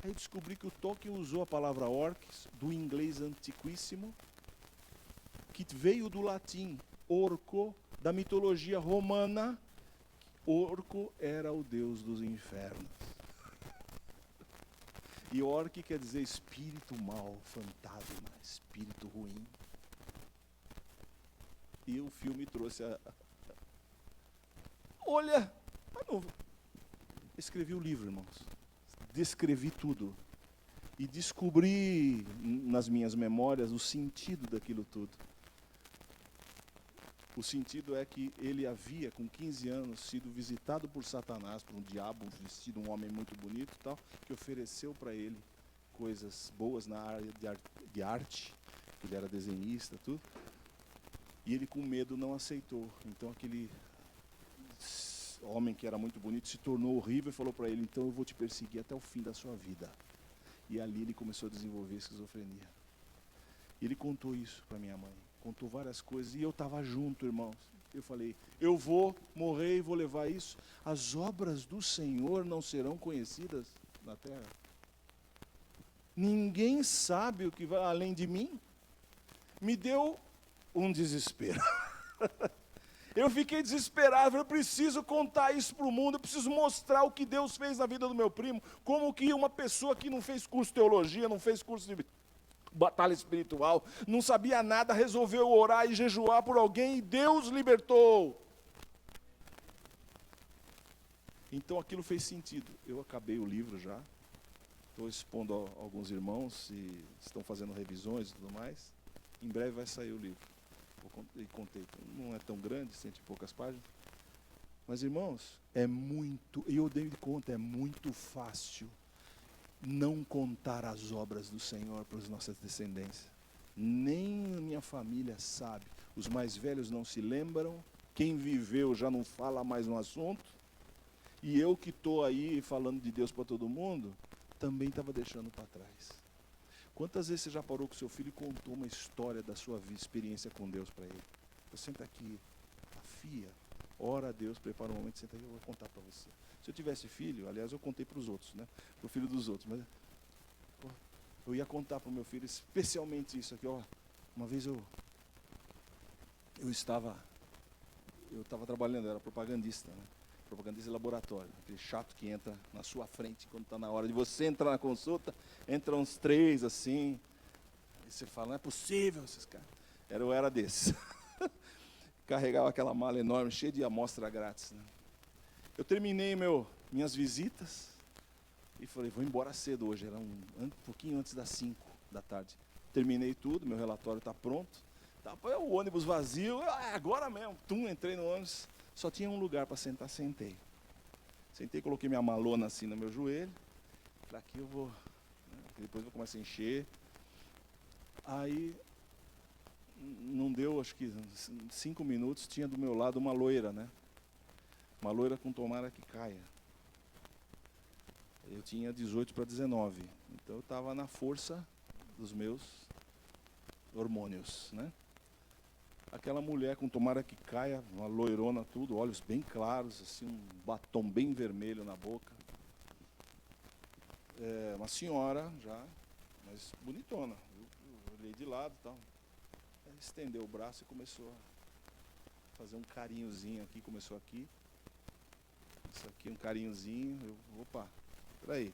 Aí descobri que o Tolkien usou a palavra orcs, do inglês antiquíssimo, que veio do latim orco, da mitologia romana. Orco era o deus dos infernos. E orc quer dizer espírito mau, fantasma, espírito ruim. E o filme trouxe Olha, escrevi o livro, irmãos. Descrevi tudo. E descobri nas minhas memórias o sentido daquilo tudo. O sentido é que ele havia, com 15 anos, sido visitado por Satanás, por um diabo vestido, um homem muito bonito e tal, que ofereceu para ele coisas boas na área de arte, que ele era desenhista, tudo. E ele, com medo, não aceitou. Então aquele homem que era muito bonito se tornou horrível e falou para ele, então eu vou te perseguir até o fim da sua vida. E ali ele começou a desenvolver esquizofrenia. E ele contou isso para minha mãe. Contou várias coisas, e eu estava junto, irmãos. Eu falei, eu vou morrer e vou levar isso. As obras do Senhor não serão conhecidas na terra. Ninguém sabe o que vai além de mim. Me deu um desespero. Eu fiquei desesperado, eu preciso contar isso para o mundo, eu preciso mostrar o que Deus fez na vida do meu primo, como que uma pessoa que não fez curso de teologia, não fez curso de batalha espiritual, não sabia nada, resolveu orar e jejuar por alguém e Deus libertou. Então aquilo fez sentido. Eu acabei o livro já, estou expondo a alguns irmãos e estão fazendo revisões e tudo mais. Em breve vai sair o livro. Eu contei, não é tão grande, 100 e poucas páginas. Mas irmãos, eu dei conta, é muito fácil não contar as obras do Senhor para as nossas descendências. Nem a minha família sabe. Os mais velhos não se lembram. Quem viveu já não fala mais no assunto. E eu que estou aí falando de Deus para todo mundo, também estava deixando para trás. Quantas vezes você já parou com seu filho e contou uma história da sua experiência com Deus para ele? Eu sento aqui, afia, ora a Deus, prepara um momento, senta aqui, eu vou contar para você. Se eu tivesse filho, aliás, eu contei para os outros, né? Para o filho dos outros, mas eu ia contar para o meu filho especialmente isso aqui. Uma vez eu estava trabalhando, eu era propagandista, né? Propagandista de laboratório, aquele chato que entra na sua frente quando está na hora de você entrar na consulta, entram uns 3 assim, e você fala, não é possível esses caras. Eu era desses. Carregava aquela mala enorme, cheia de amostra grátis, né? Eu terminei minhas visitas e falei, vou embora cedo hoje, era um pouquinho antes das 5 da tarde. Terminei tudo, meu relatório está pronto, o ônibus vazio, agora mesmo, entrei no ônibus, só tinha um lugar para sentar, sentei. Sentei, coloquei minha malona assim no meu joelho, daqui eu vou, né, depois eu começo a encher. Aí, não deu, acho que 5 minutos, tinha do meu lado uma loira, né? Uma loira com tomara que caia. Eu tinha 18 para 19, então eu estava na força dos meus hormônios, né? aquela mulher com tomara que caia, uma loirona tudo, olhos bem claros, assim, um batom bem vermelho na boca. Uma senhora já, mas bonitona. Eu olhei de lado e tal. Ela estendeu o braço e começou a fazer um carinhozinho aqui, começou aqui. Isso aqui, um carinhozinho. Opa, peraí.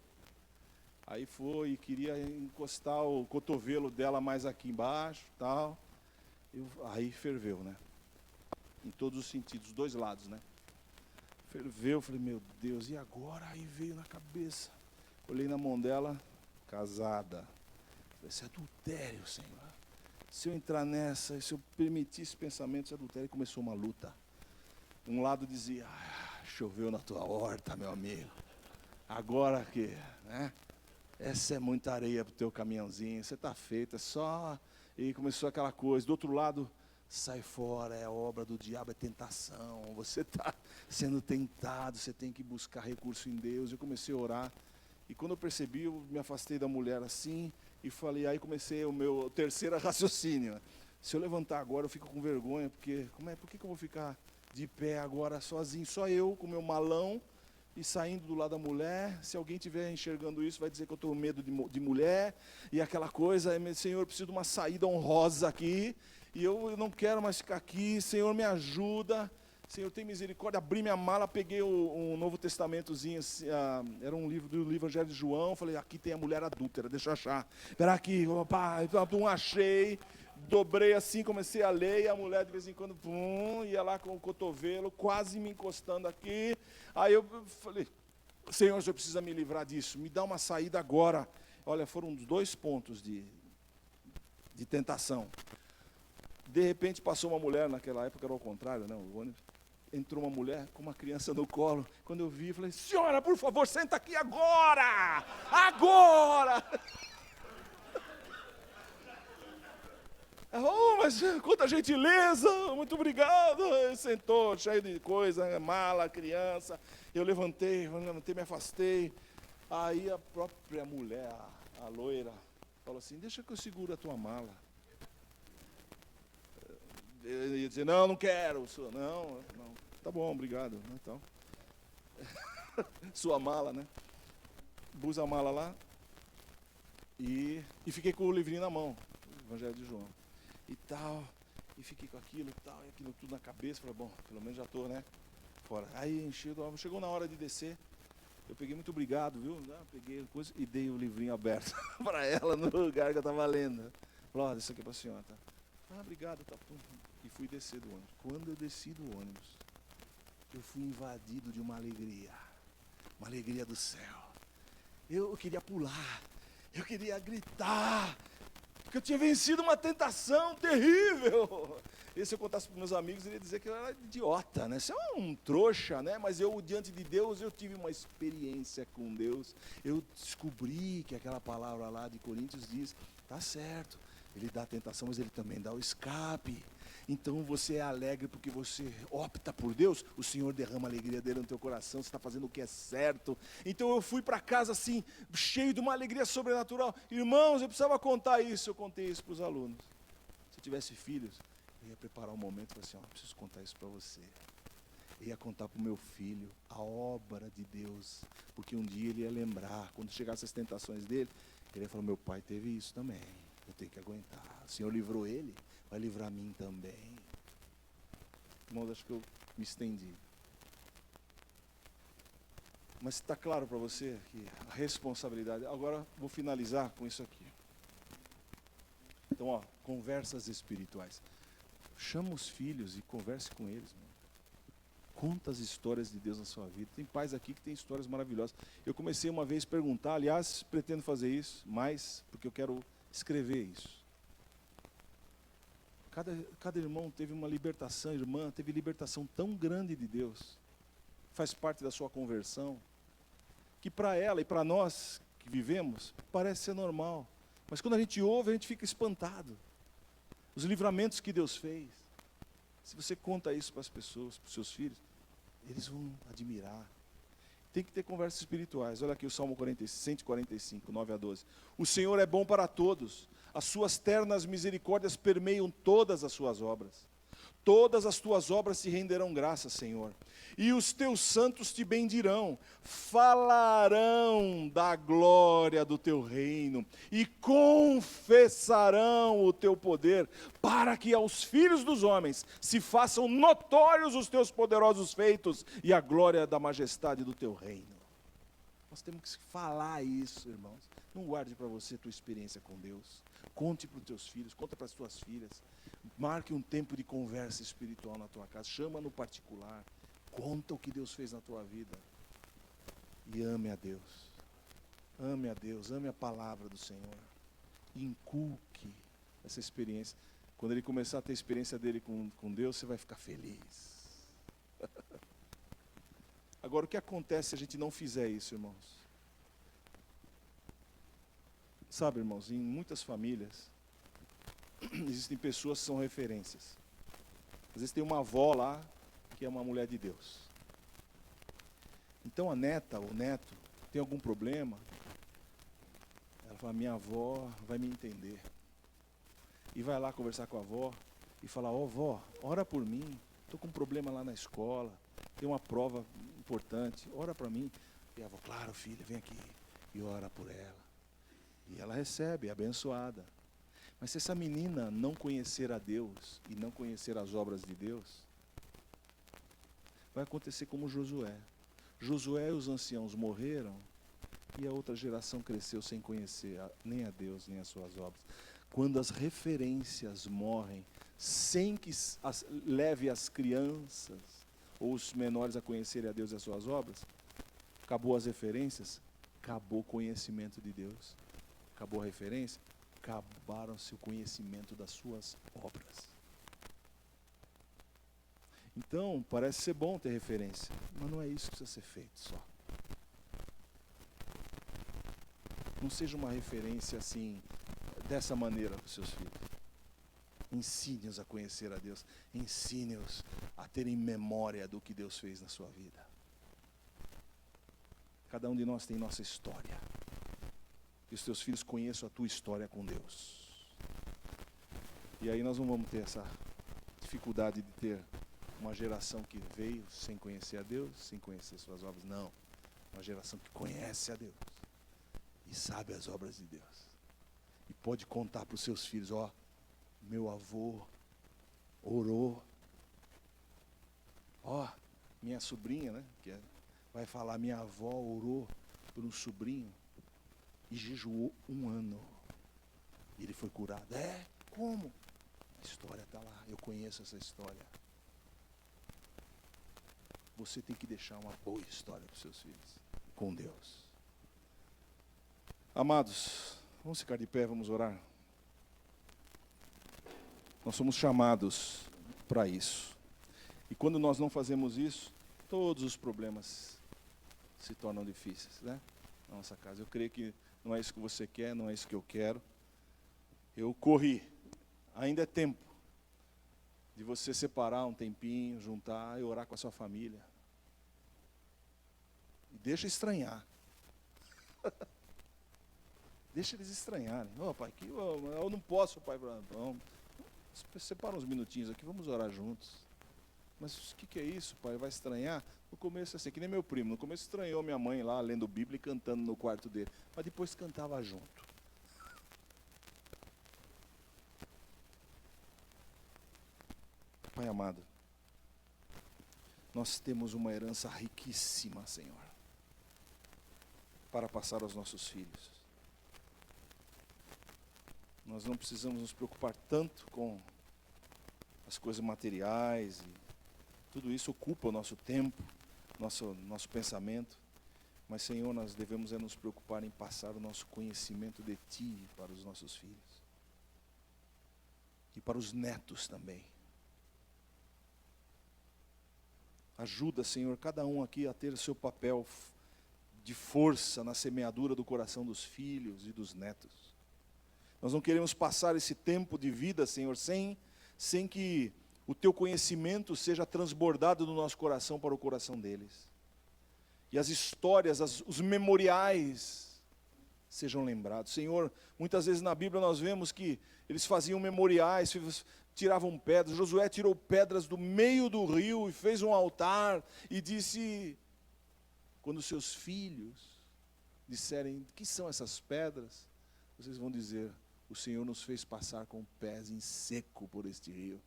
Aí foi e queria encostar o cotovelo dela mais aqui embaixo, tal. Aí ferveu, né? Em todos os sentidos, os dois lados, né? Ferveu, falei, meu Deus, e agora? Aí veio na cabeça. Olhei na mão dela, casada. Falei, isso é adultério, Senhor. Se eu entrar nessa, se eu permitir esse pensamento, isso é adultério. E começou uma luta. Um lado dizia, choveu na tua horta, meu amigo. Agora que, né? Essa é muita areia pro teu caminhãozinho, você está feito, é só... E começou aquela coisa. Do outro lado, sai fora, é obra do diabo, é tentação. Você está sendo tentado, você tem que buscar recurso em Deus. Eu comecei a orar. E quando eu percebi, eu me afastei da mulher assim, e falei, aí comecei o meu terceiro raciocínio. Se eu levantar agora, eu fico com vergonha, porque por que eu vou ficar de pé agora sozinho? Só eu, com o meu malão, e saindo do lado da mulher. Se alguém estiver enxergando isso, vai dizer que eu estou com medo de mulher, e aquela coisa, Senhor, eu preciso de uma saída honrosa aqui, e eu não quero mais ficar aqui, Senhor, me ajuda, Senhor, tem misericórdia. Abri minha mala, peguei um Novo Testamentozinho, era um livro do Evangelho de João, falei, aqui tem a mulher adúltera, deixa eu achar, espera aqui, opa, achei, dobrei assim, comecei a ler, e a mulher de vez em quando, ia lá com o cotovelo, quase me encostando aqui. Aí eu falei, Senhor, o Senhor precisa me livrar disso, me dá uma saída agora. Olha, foram 2 pontos de tentação. De repente passou uma mulher, naquela época era ao contrário, né, o ônibus. Entrou uma mulher com uma criança no colo. Quando eu vi, eu falei, senhora, por favor, senta aqui agora! Agora! Oh, mas quanta gentileza, muito obrigado. Sentou, cheio de coisa, mala, criança. Eu levantei, me afastei. Aí a própria mulher, a loira, falou assim, deixa que eu seguro a tua mala. Eu ia dizer, não quero. Não, tá bom, obrigado. Então, sua mala, né? Pus a mala lá e fiquei com o livrinho na mão, o Evangelho de João. E tal, e fiquei com aquilo e tal, e aquilo tudo na cabeça. Falei, bom, pelo menos já estou, né? Fora. Aí chegou na hora de descer. Eu peguei muito obrigado, viu? Peguei coisa e dei o livrinho aberto para ela no lugar que eu estava lendo. Falei, olha, isso aqui é para a senhora, tá? Obrigado, tá. E fui descer do ônibus. Quando eu desci do ônibus, eu fui invadido de uma alegria do céu. Eu queria pular, eu queria gritar, porque eu tinha vencido uma tentação terrível. E se eu contasse para meus amigos, eles iam dizer que eu era idiota, né? Você é um trouxa, né? Mas eu, diante de Deus, eu tive uma experiência com Deus. Eu descobri que aquela palavra lá de Coríntios diz, tá certo, Ele dá a tentação, mas Ele também dá o escape. Então você é alegre porque você opta por Deus, o Senhor derrama a alegria dele no teu coração, você está fazendo o que é certo. Então eu fui para casa assim, cheio de uma alegria sobrenatural. Irmãos, eu precisava contar isso, eu contei isso para os alunos. Se eu tivesse filhos, eu ia preparar um momento e falar assim, preciso contar isso para você. Eu ia contar para o meu filho a obra de Deus, porque um dia ele ia lembrar, quando chegassem as tentações dele, ele ia falar, meu pai teve isso também, eu tenho que aguentar. O Senhor livrou ele, vai livrar a mim também. Irmãos, acho que eu me estendi. Mas está claro para você que a responsabilidade... Agora vou finalizar com isso aqui. Então, conversas espirituais. Chama os filhos e converse com eles. Mano. Conta as histórias de Deus na sua vida. Tem pais aqui que tem histórias maravilhosas. Eu comecei uma vez a perguntar, aliás, pretendo fazer isso mais, porque eu quero escrever isso. Cada irmão teve uma libertação, irmã, teve libertação tão grande de Deus, faz parte da sua conversão, que para ela e para nós que vivemos, parece ser normal. Mas quando a gente ouve, a gente fica espantado. Os livramentos que Deus fez. Se você conta isso para as pessoas, para os seus filhos, eles vão admirar. Tem que ter conversas espirituais. Olha aqui o Salmo 145, 9 a 12. O Senhor é bom para todos. As suas ternas misericórdias permeiam todas as suas obras. Todas as tuas obras te renderão graças, Senhor. E os teus santos te bendirão, falarão da glória do teu reino e confessarão o teu poder, para que aos filhos dos homens se façam notórios os teus poderosos feitos e a glória da majestade do teu reino. Nós temos que falar isso, irmãos. Não guarde para você a tua experiência com Deus. Conte para os teus filhos, conta para as tuas filhas. Marque um tempo de conversa espiritual na tua casa. Chama no particular. Conta o que Deus fez na tua vida. E ame a Deus. Ame a Deus, ame a palavra do Senhor. Inculque essa experiência. Quando ele começar a ter a experiência dele com Deus, você vai ficar feliz. Agora, o que acontece se a gente não fizer isso, irmãos? Sabe, irmãos, em muitas famílias, existem pessoas que são referências. Às vezes tem uma avó lá, que é uma mulher de Deus. Então a neta, o neto, tem algum problema, ela fala, minha avó vai me entender. E vai lá conversar com a avó e falar, ó vó, ora por mim, estou com um problema lá na escola, tem uma prova importante, ora para mim. E a avó, claro filha, vem aqui, e ora por ela. E ela recebe, é abençoada. Mas se essa menina não conhecer a Deus e não conhecer as obras de Deus, vai acontecer como Josué. Josué e os anciãos morreram e a outra geração cresceu sem conhecer nem a Deus, nem as suas obras. Quando as referências morrem, sem que leve as crianças ou os menores a conhecerem a Deus e as suas obras, acabou as referências, acabou o conhecimento de Deus. Acabou a referência, acabaram-se o conhecimento das suas obras. Então, parece ser bom ter referência, mas não é isso que precisa ser feito só. Não seja uma referência assim, dessa maneira para os seus filhos. Ensine-os a conhecer a Deus, ensine-os a terem memória do que Deus fez na sua vida. Cada um de nós tem nossa história. Que os teus filhos conheçam a tua história com Deus. E aí nós não vamos ter essa dificuldade de ter uma geração que veio sem conhecer a Deus, sem conhecer suas obras. Não. Uma geração que conhece a Deus e sabe as obras de Deus. E pode contar para os seus filhos, ó, meu avô orou. Ó, minha sobrinha, né, vai falar, minha avó orou por um sobrinho e jejuou 1 ano. E ele foi curado. É? Como? A história está lá. Eu conheço essa história. Você tem que deixar uma boa história para os seus filhos. Com Deus. Amados, vamos ficar de pé, vamos orar. Nós somos chamados para isso. E quando nós não fazemos isso, todos os problemas se tornam difíceis, né? Na nossa casa. Eu creio que não é isso que você quer, não é isso que eu quero. Eu corri. Ainda é tempo de você separar um tempinho, juntar e orar com a sua família. E deixa estranhar. Deixa eles estranharem. Ô, pai, eu não posso, pai. Não. Separa uns minutinhos aqui, vamos orar juntos. Mas o que é isso, pai? Vai estranhar? No começo, assim, que nem meu primo. No começo estranhou minha mãe lá, lendo Bíblia e cantando no quarto dele. Mas depois cantava junto. Pai amado, nós temos uma herança riquíssima, Senhor, para passar aos nossos filhos. Nós não precisamos nos preocupar tanto com as coisas materiais. Tudo isso ocupa o nosso tempo, nosso pensamento. Mas, Senhor, nós devemos nos preocupar em passar o nosso conhecimento de Ti para os nossos filhos. E para os netos também. Ajuda, Senhor, cada um aqui a ter o seu papel de força na semeadura do coração dos filhos e dos netos. Nós não queremos passar esse tempo de vida, Senhor, sem que o Teu conhecimento seja transbordado no nosso coração para o coração deles. E as histórias, os memoriais sejam lembrados. Senhor, muitas vezes na Bíblia nós vemos que Eles faziam memoriais, tiravam pedras. Josué tirou pedras do meio do rio e fez um altar e disse: quando seus filhos disserem: que são essas pedras? Vocês vão dizer: o Senhor nos fez passar com pés em seco por este rio.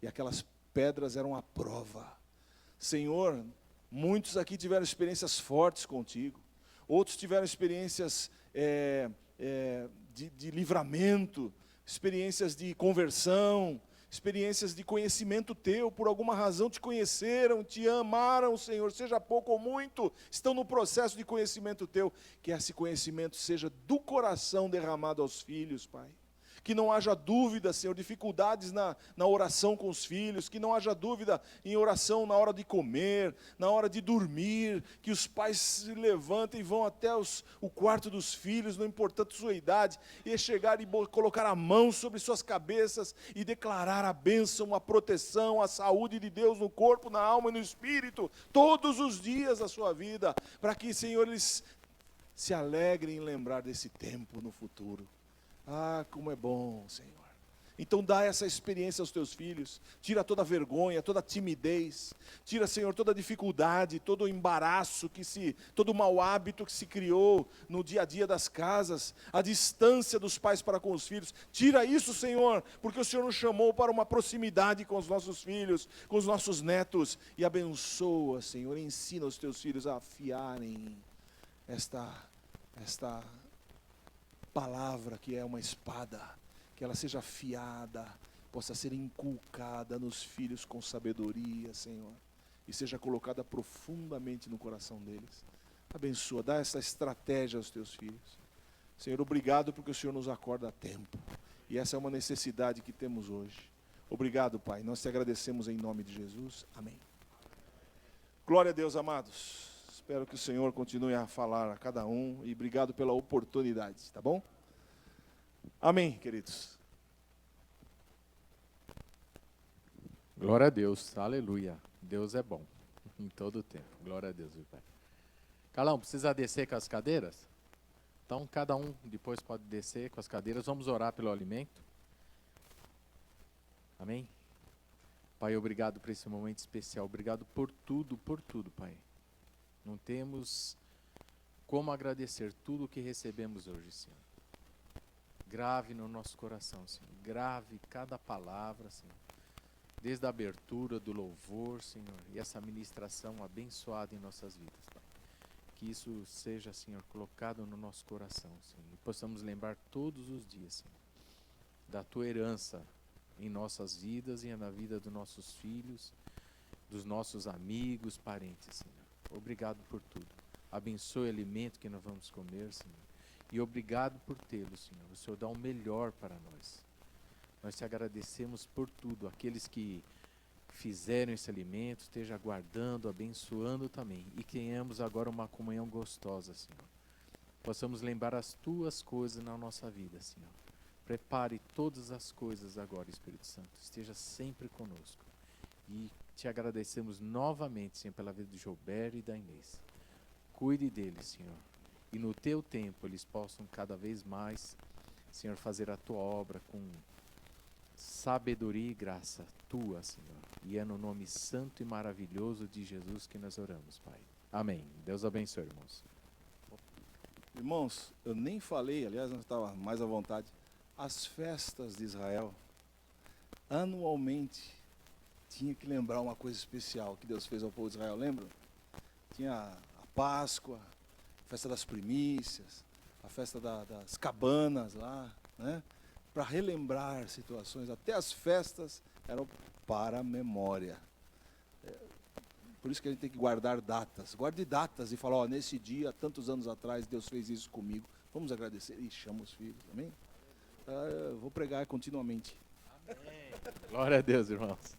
E aquelas pedras eram a prova. Senhor, muitos aqui tiveram experiências fortes contigo. Outros tiveram experiências de livramento, experiências de conversão, experiências de conhecimento teu. Por alguma razão te conheceram, te amaram, Senhor, seja pouco ou muito, estão no processo de conhecimento teu. Que esse conhecimento seja do coração derramado aos filhos, Pai. Que não haja dúvida, Senhor, dificuldades na oração com os filhos, que não haja dúvida em oração na hora de comer, na hora de dormir, que os pais se levantem e vão até o quarto dos filhos, não importa a sua idade, e chegar e colocar a mão sobre suas cabeças e declarar a bênção, a proteção, a saúde de Deus no corpo, na alma e no espírito, todos os dias da sua vida, para que, Senhor, eles se alegrem em lembrar desse tempo no futuro. Ah, como é bom, Senhor. Então dá essa experiência aos teus filhos. Tira toda a vergonha, toda a timidez. Tira, Senhor, toda a dificuldade, todo o embaraço, todo o mau hábito que se criou no dia a dia das casas. A distância dos pais para com os filhos. Tira isso, Senhor, porque o Senhor nos chamou para uma proximidade com os nossos filhos, com os nossos netos. E abençoa, Senhor, ensina os teus filhos a afiarem esta palavra que é uma espada, que ela seja afiada, possa ser inculcada nos filhos com sabedoria, Senhor, e seja colocada profundamente no coração deles. Abençoa, dá essa estratégia aos teus filhos. Senhor, obrigado porque o Senhor nos acorda a tempo, e essa é uma necessidade que temos hoje. Obrigado, Pai, nós te agradecemos em nome de Jesus, amém. Glória a Deus, amados. Espero que o Senhor continue a falar a cada um e obrigado pela oportunidade, tá bom? Amém, queridos. Glória a Deus, aleluia. Deus é bom em todo o tempo. Glória a Deus, meu Pai. Carlão, precisa descer com as cadeiras? Então, cada um depois pode descer com as cadeiras. Vamos orar pelo alimento. Amém? Pai, obrigado por esse momento especial. Obrigado por tudo, Pai. Não temos como agradecer tudo o que recebemos hoje, Senhor. Grave no nosso coração, Senhor. Grave cada palavra, Senhor. Desde a abertura do louvor, Senhor, e essa ministração abençoada em nossas vidas, Pai. Que isso seja, Senhor, colocado no nosso coração, Senhor. E possamos lembrar todos os dias, Senhor, da Tua herança em nossas vidas e na vida dos nossos filhos, dos nossos amigos, parentes, Senhor. Obrigado por tudo. Abençoe o alimento que nós vamos comer, Senhor. E obrigado por tê-lo, Senhor. O Senhor dá o melhor para nós. Nós te agradecemos por tudo. Aqueles que fizeram esse alimento, esteja guardando, abençoando também. E tenhamos agora uma comunhão gostosa, Senhor. Possamos lembrar as tuas coisas na nossa vida, Senhor. Prepare todas as coisas agora, Espírito Santo. Esteja sempre conosco. E te agradecemos novamente, Senhor, pela vida de Gilberto e da Inês. Cuide deles, Senhor. E no teu tempo eles possam cada vez mais, Senhor, fazer a tua obra com sabedoria e graça tua, Senhor. E é no nome santo e maravilhoso de Jesus que nós oramos, Pai. Amém. Deus abençoe, irmãos. Irmãos, eu nem falei, aliás, não estava mais à vontade. As festas de Israel, anualmente, tinha que lembrar uma coisa especial que Deus fez ao povo de Israel, lembram? Tinha a Páscoa, a festa das primícias, a festa das cabanas lá, né? Para relembrar situações, até as festas eram para a memória. Por isso que a gente tem que guardar datas. Guarde datas e fala, ó, nesse dia, tantos anos atrás, Deus fez isso comigo. Vamos agradecer e chama os filhos, amém? Eu vou pregar continuamente. Amém. Glória a Deus, irmãos.